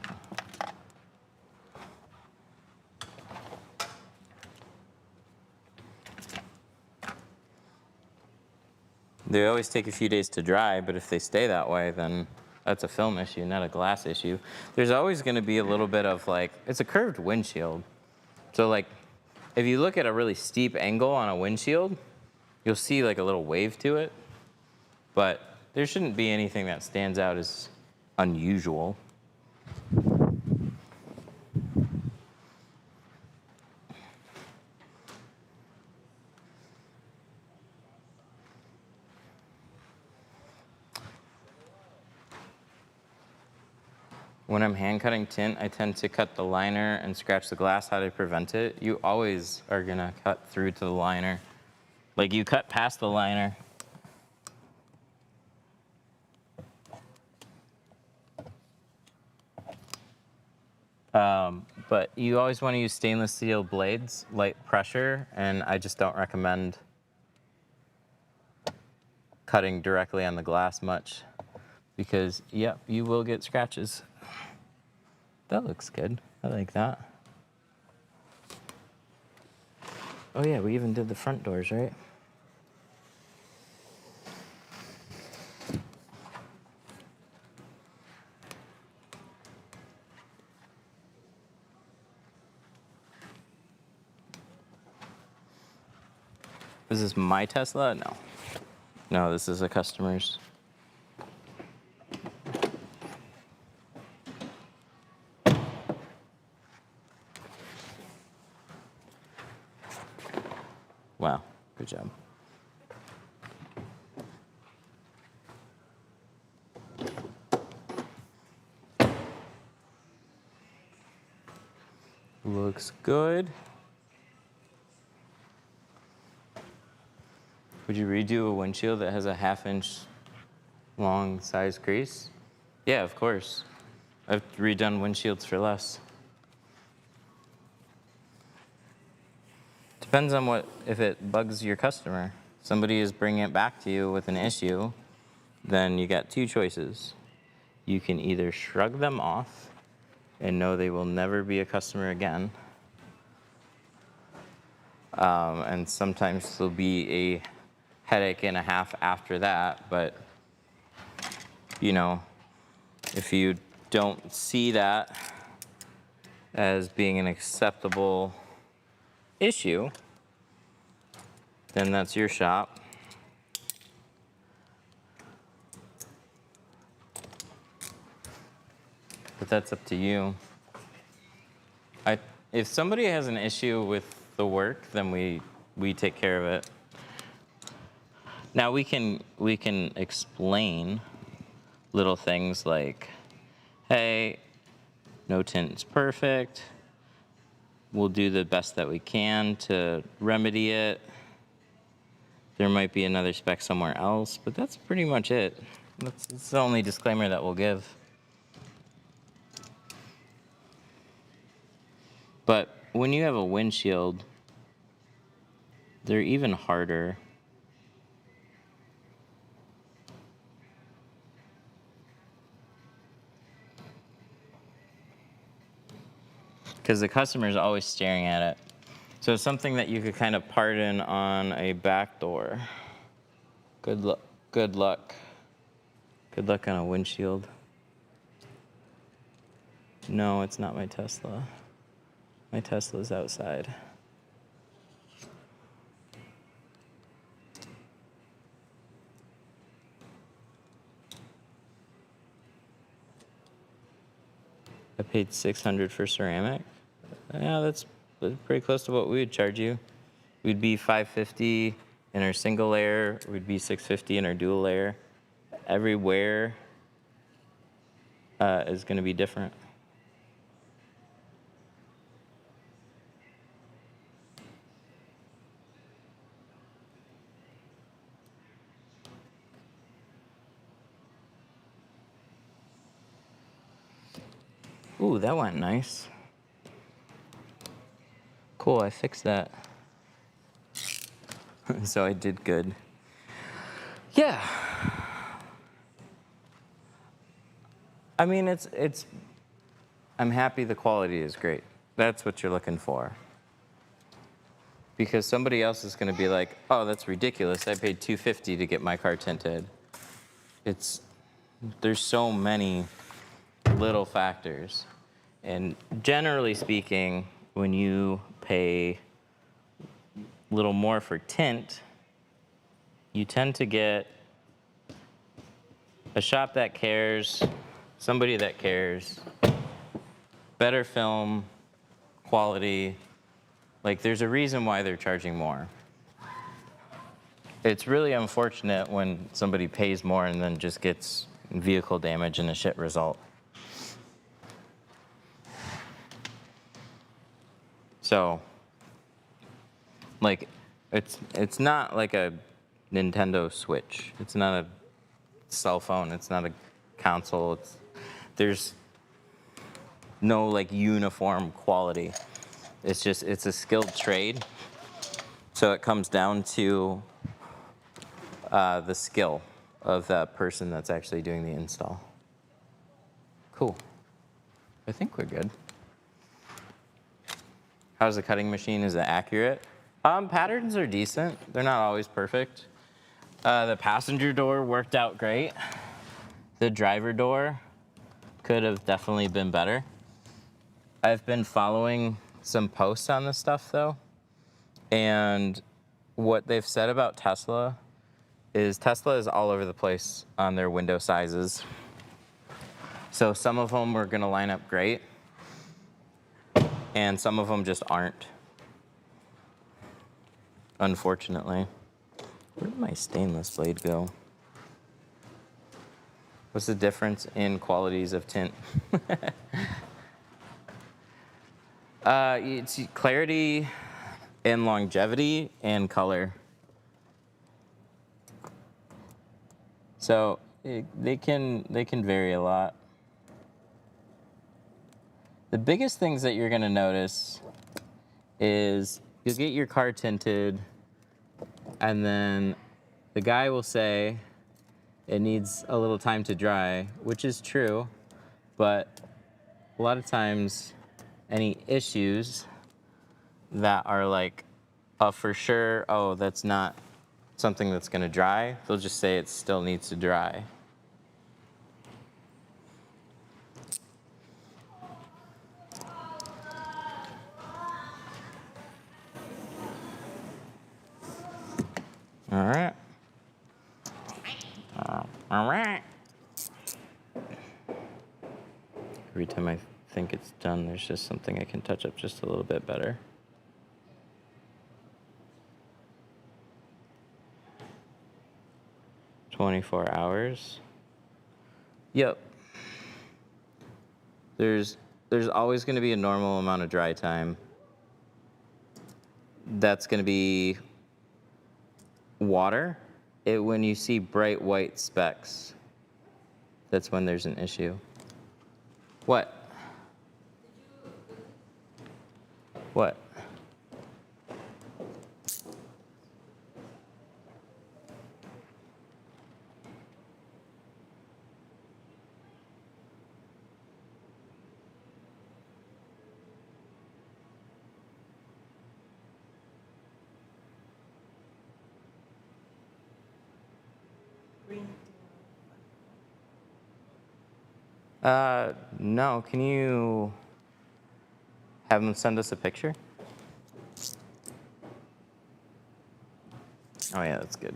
They always take a few days to dry, but if they stay that way, then that's a film issue, not a glass issue. There's always gonna be a little bit of like, it's a curved windshield. So like, if you look at a really steep angle on a windshield, you'll see like a little wave to it, but there shouldn't be anything that stands out as unusual. When I'm hand cutting tint, I tend to cut the liner and scratch the glass. How to prevent it? You always are gonna cut through to the liner. Like you cut past the liner. But you always wanna use stainless steel blades, light pressure, and I just don't recommend cutting directly on the glass much because, yep, you will get scratches. That looks good. I like that. Oh yeah, we even did the front doors, right? Is this my Tesla? No. No, this is a customer's. Wow, good job. Looks good. Would you redo a windshield that has a 1/2 inch long size crease? Yeah, of course. I've redone windshields for less. Depends on if it bugs your customer. Somebody is bringing it back to you with an issue, then you got two choices. You can either shrug them off and know they will never be a customer again. And sometimes there'll be a headache and a half after that, but you know, if you don't see that as being an acceptable issue, then that's your shop. But that's up to you. If somebody has an issue with the work, then we take care of it. Now we can explain little things like, hey, no tint is perfect. We'll do the best that we can to remedy it. There might be another spec somewhere else, but that's pretty much it. That's the only disclaimer that we'll give. But when you have a windshield, they're even harder. Because the customer is always staring at it. So it's something that you could kind of pardon on a back door. Good luck. Good luck. Good luck on a windshield. No, it's not my Tesla. My Tesla's outside. I paid $600 for ceramic. Yeah, that's pretty close to what we would charge you. We'd be $550 in our single layer. We'd be $650 in our dual layer. Every wear is going to be different. Ooh, that went nice. Cool, I fixed that. So I did good. Yeah. I mean, I'm happy the quality is great. That's what you're looking for. Because somebody else is gonna be like, oh, that's ridiculous. I paid $250 to get my car tinted. There's so many little factors. And generally speaking, when you pay a little more for tint, you tend to get a shop that cares, somebody that cares, better film, quality. Like, there's a reason why they're charging more. It's really unfortunate when somebody pays more and then just gets vehicle damage and a shit result. So, like, it's not like a Nintendo Switch. It's not a cell phone. It's not a console. There's no like uniform quality. It's a skilled trade. So it comes down to the skill of that person that's actually doing the install. Cool. I think we're good. How's the cutting machine? Is it accurate? Patterns are decent. They're not always perfect. The passenger door worked out great. The driver door could have definitely been better. I've been following some posts on this stuff though, and what they've said about Tesla is all over the place on their window sizes. So some of them are gonna line up great, and some of them just aren't, unfortunately. Where did my stainless blade go? What's the difference in qualities of tint? It's clarity and longevity and color. So they can vary a lot. The biggest things that you're gonna notice is you'll get your car tinted, and then the guy will say, it needs a little time to dry, which is true, but a lot of times any issues that are like for sure, oh, that's not something that's going to dry, they'll just say it still needs to dry. All right. All right. Every time I think it's done, there's just something I can touch up just a little bit better. $24. Yep. There's always going to be a normal amount of dry time. That's going to be water. When you see bright white specks, that's when there's an issue. What? What? No, can you have them send us a picture? Oh yeah, that's good.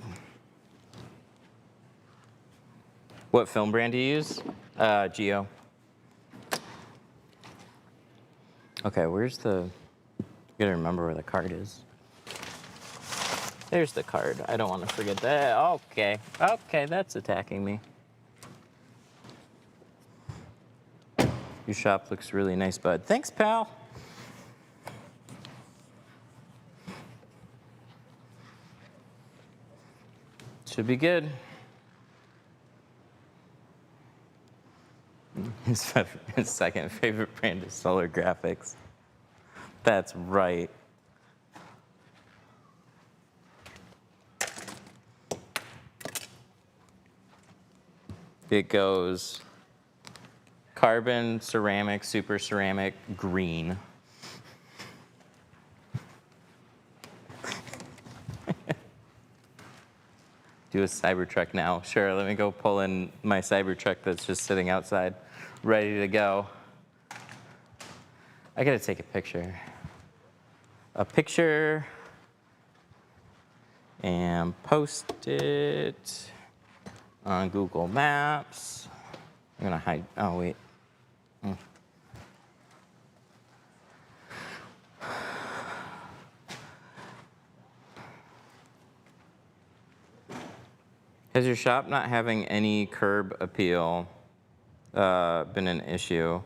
What film brand do you use? Geo. Okay, where's the, you gotta remember where the card is. There's the card. I don't want to forget that. Okay, that's attacking me. Your shop looks really nice, bud. Thanks, pal. Should be good. His second favorite brand is Solar Graphics. That's right. It goes carbon, ceramic, super ceramic, green. Do a Cybertruck now. Sure, let me go pull in my Cybertruck that's just sitting outside, ready to go. I gotta take a picture. And post it on Google Maps. I'm gonna hide, oh wait. Has your shop not having any curb appeal been an issue?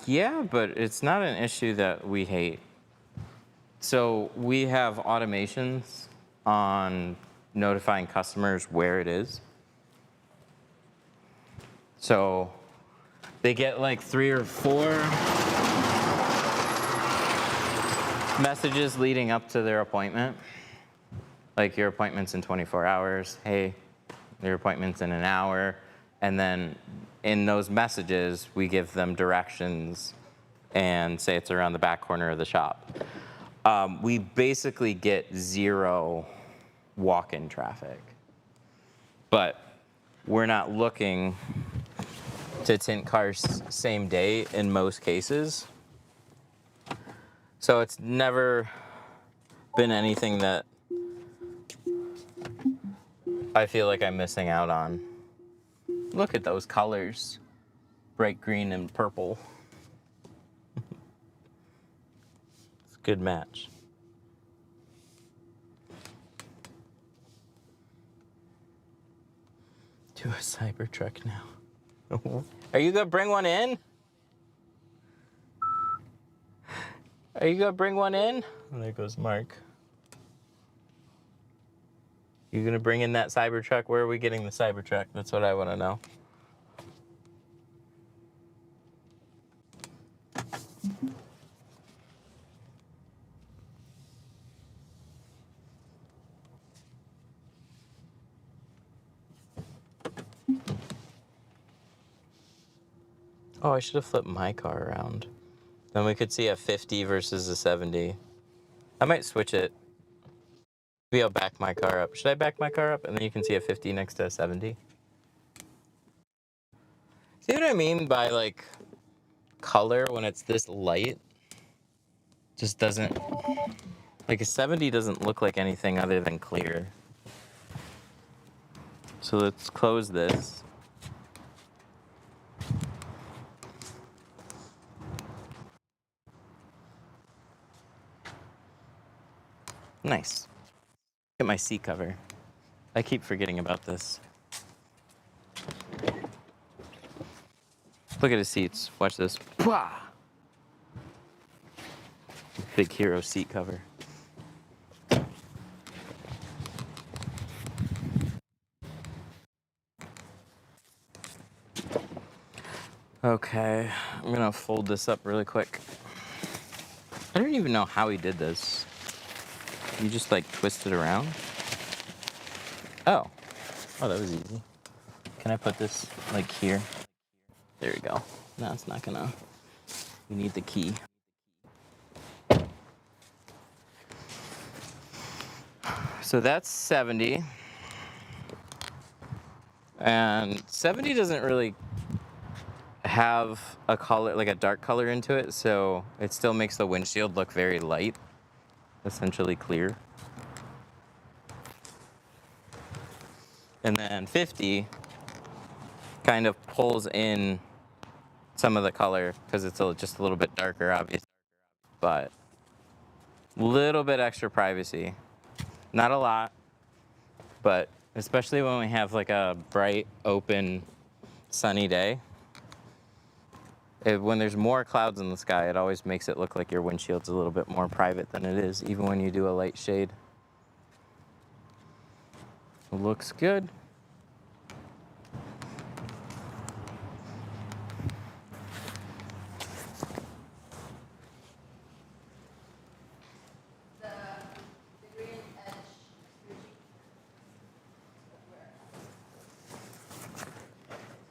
Yeah, but it's not an issue that we hate. So we have automations on notifying customers where it is. So they get like 3 or 4 messages leading up to their appointment. Like your appointment's in 24 hours. Hey, your appointment's in an hour. And then in those messages, we give them directions and say it's around the back corner of the shop. We basically get 0 walk-in traffic. But we're not looking to tint cars same day in most cases. So it's never been anything that I feel like I'm missing out on. Look at those colors. Bright green and purple. It's a good match. Do a Cybertruck now. Are you gonna bring one in? Are you gonna bring one in? Oh, there goes Mark. You gonna bring in that Cybertruck? Where are we getting the Cybertruck? That's what I wanna know. Oh, I should have flipped my car around. Then we could see a 50 versus a 70. I might switch it. Maybe I'll back my car up. Should I back my car up and then you can see a 50 next to a 70? See what I mean by like color when it's this light? Just doesn't, like a 70 doesn't look like anything other than clear. So let's close this. Nice. Look at my seat cover. I keep forgetting about this. Look at his seats. Watch this. Pwah! Big Hero seat cover. Okay, I'm gonna fold this up really quick. I don't even know how he did this. You just like twist it around? Oh, that was easy. Can I put this like here? There we go. No, it's not gonna. We need the key. So that's 70. And 70 doesn't really have a color, like a dark color into it, so it still makes the windshield look very light, essentially clear. And then 50 kind of pulls in some of the color because it's just a little bit darker, obviously, but a little bit extra privacy. Not a lot, but especially when we have like a bright, open, sunny day. When there's more clouds in the sky, it always makes it look like your windshield's a little bit more private than it is, even when you do a light shade. Looks good.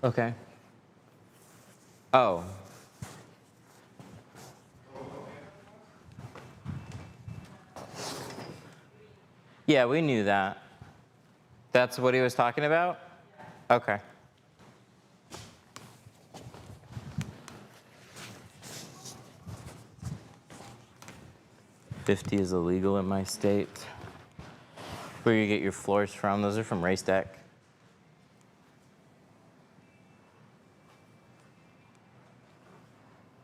Okay. Oh. Yeah, we knew that. That's what he was talking about? Okay. $50 is illegal in my state. Where you get your floors from? Those are from Race Deck.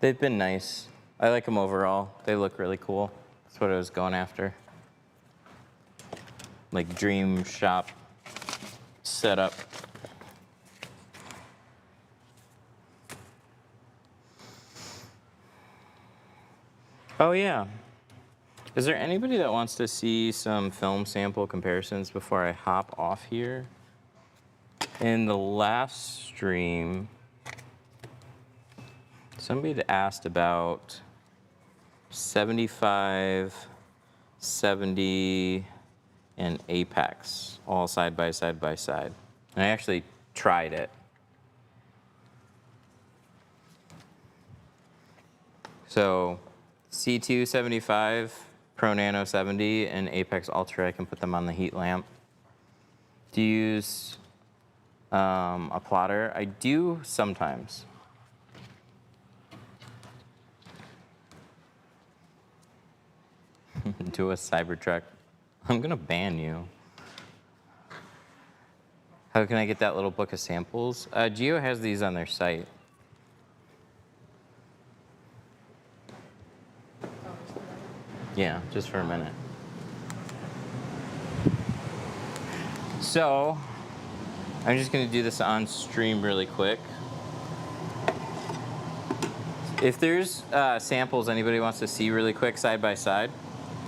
They've been nice. I like them overall. They look really cool. That's what I was going after. Like dream shop setup. Oh yeah. Is there anybody that wants to see some film sample comparisons before I hop off here? In the last stream, somebody had asked about 75, 70, and Apex, all side by side by side. And I actually tried it. So C2 75, Pro Nano 70, and Apex Ultra, I can put them on the heat lamp. Do you use a plotter? I do sometimes. Do a Cybertruck. I'm gonna ban you. How can I get that little book of samples? Geo has these on their site. Yeah, just for a minute. So, I'm just gonna do this on stream really quick. If there's samples anybody wants to see really quick side by side,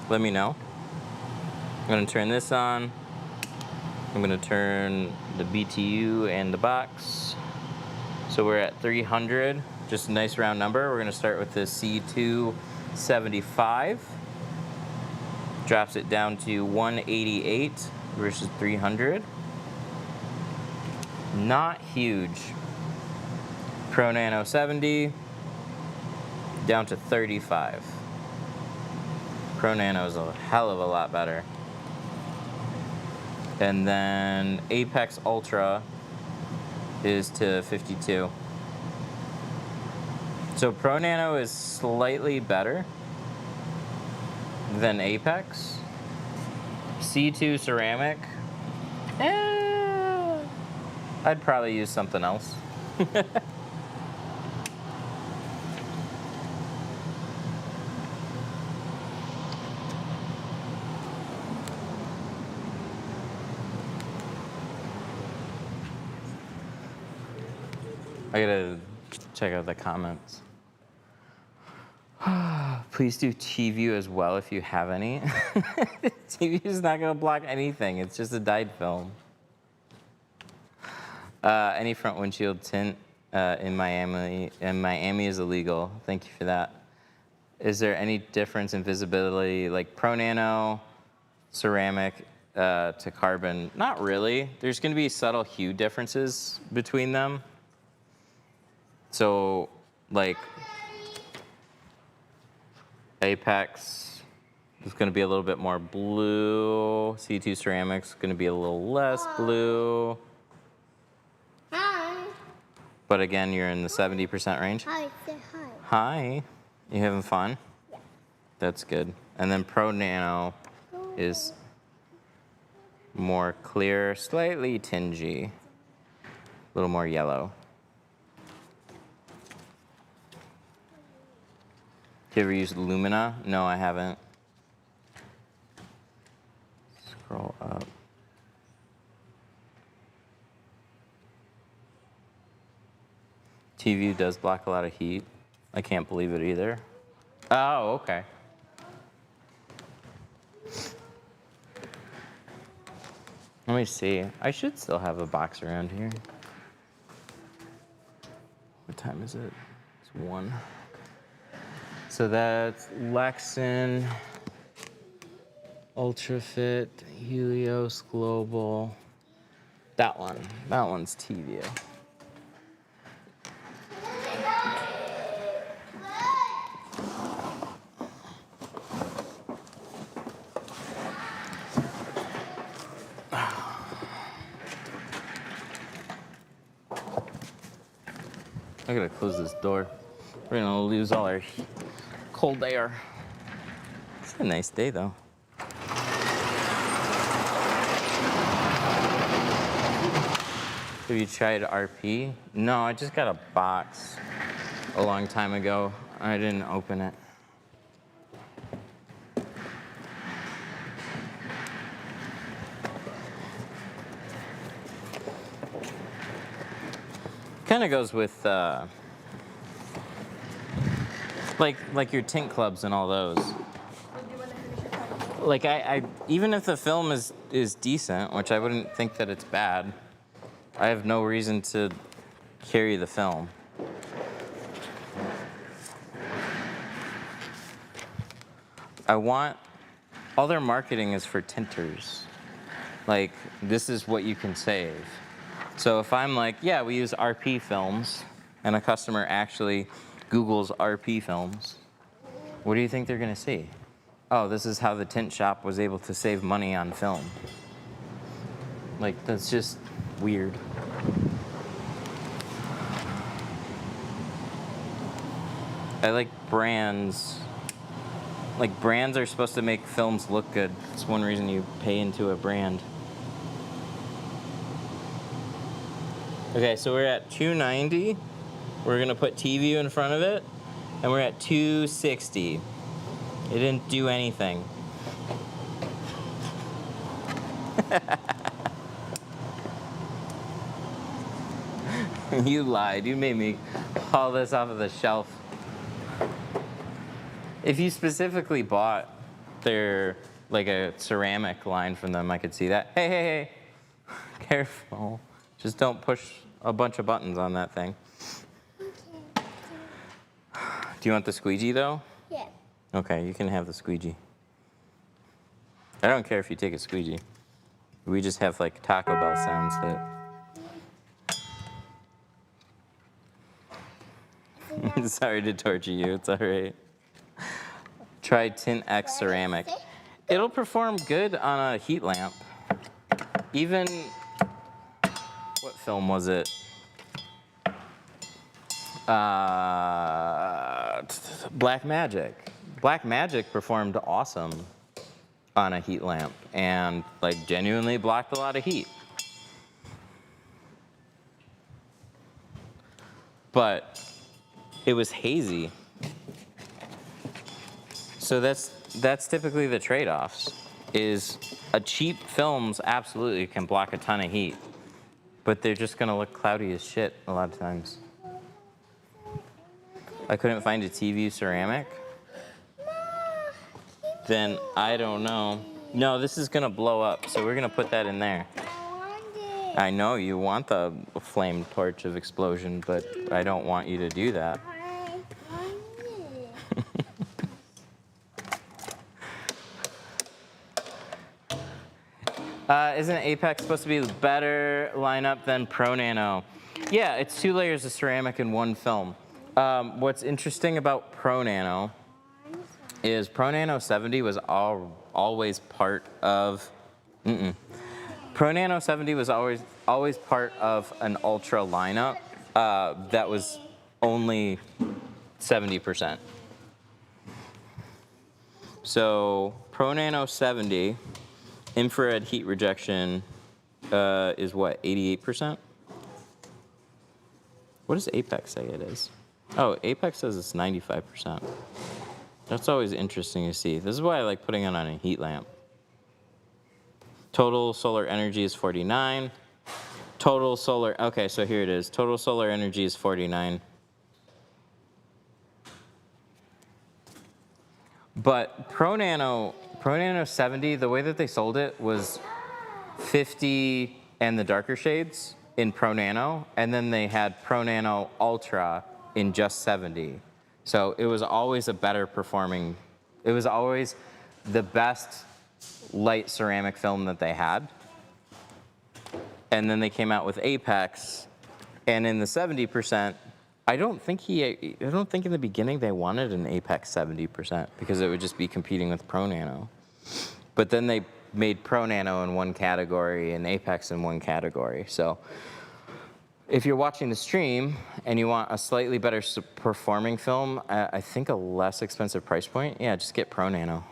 let me know. I'm gonna turn this on. I'm gonna turn the BTU and the box. So we're at 300, just a nice round number. We're gonna start with the C2 75. Drops it down to 188 versus 300. Not huge. Pro Nano 70 down to 35. Pro Nano is a hell of a lot better. And then Apex Ultra is to 52. So Pro Nano is slightly better than Apex. C2 ceramic, I'd probably use something else. I gotta check out the comments. Please do T-View as well if you have any. T-View is not gonna block anything. It's just a dyed film. Any front windshield tint in Miami is illegal. Thank you for that. Is there any difference in visibility, like Pro Nano, ceramic to carbon? Not really. There's gonna be subtle hue differences between them. So, like, Apex is going to be a little bit more blue. C2 Ceramics is going to be a little less blue. Hi. But again, you're in the 70% range. Hi, say hi. Hi. You having fun? Yeah. That's good. And then Pro Nano is more clear, slightly tingy, a little more yellow. You ever used Lumina? No, I haven't. Scroll up. T-View does block a lot of heat. I can't believe it either. Oh, okay. Let me see. I should still have a box around here. What time is it? It's 1. So that's Lexan, Ultrafit, Helios Global. That one's T-View. I gotta close this door. We're gonna lose all our cold air. It's a nice day though. Have you tried RP? No, I just got a box a long time ago. I didn't open it. Kind of goes with like your tint clubs and all those. Like I even if the film is decent, which I wouldn't think that it's bad, I have no reason to carry the film. All their marketing is for tinters. Like, this is what you can save. So if I'm like, yeah, we use RP films, and a customer actually Googles RP films, what do you think they're gonna see? Oh, this is how the tint shop was able to save money on film. Like, that's just weird. I like brands. Like, brands are supposed to make films look good. It's one reason you pay into a brand. Okay, so we're at 290. We're gonna put T-View in front of it, and we're at 260. It didn't do anything. You lied. You made me haul this off of the shelf. If you specifically bought their, like a ceramic line from them, I could see that. Hey, hey, hey. Careful. Just don't push a bunch of buttons on that thing. Okay. Do you want the squeegee though? Yeah. Okay, you can have the squeegee. I don't care if you take a squeegee. We just have like Taco Bell sounds that. Sorry to torture you. It's all right. Try Tint X Ceramic. It'll perform good on a heat lamp. Even, what film was it? Black Magic. Black Magic performed awesome on a heat lamp and like genuinely blocked a lot of heat. But it was hazy. So that's typically the trade-offs, is a cheap films absolutely can block a ton of heat, but they're just gonna look cloudy as shit a lot of times. I couldn't find a TV ceramic. Then I don't know. No, this is gonna blow up, so we're gonna put that in there. I want it. I know you want the flame torch of explosion, but I don't want you to do that. I want it. Isn't Apex supposed to be the better lineup than Pro Nano? Yeah, it's 2 layers of ceramic in one film. What's interesting about Pro Nano is Pro Nano 70 was always part of. Pro Nano 70 was always part of an Ultra lineup that was only 70%. So Pro Nano 70 infrared heat rejection is what, 88%? What does Apex say it is? Oh, Apex says it's 95%. That's always interesting to see. This is why I like putting it on a heat lamp. Total solar energy is 49. Okay, so here it is. Total solar energy is 49. But Pro Nano 70, the way that they sold it was 50 and the darker shades in Pro Nano, and then they had Pro Nano Ultra in just 70. So it was always a better performing, it was always the best light ceramic film that they had. And then they came out with Apex, and in the 70%, I don't think in the beginning they wanted an Apex 70% because it would just be competing with Pro Nano. But then they made Pro Nano in one category and Apex in one category. So if you're watching the stream and you want a slightly better performing film, I think a less expensive price point, yeah, just get Pro Nano.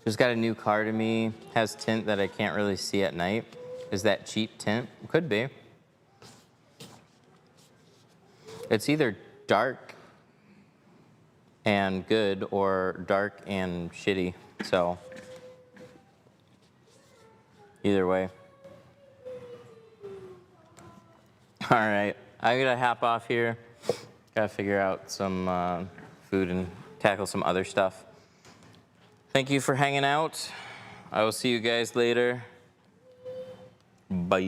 Just got a new car to me, has tint that I can't really see at night. Is that cheap tint? Could be. It's either dark and good or dark and shitty, so either way. All right, I gotta hop off here. Gotta figure out some food and tackle some other stuff. Thank you for hanging out. I will see you guys later. Bye.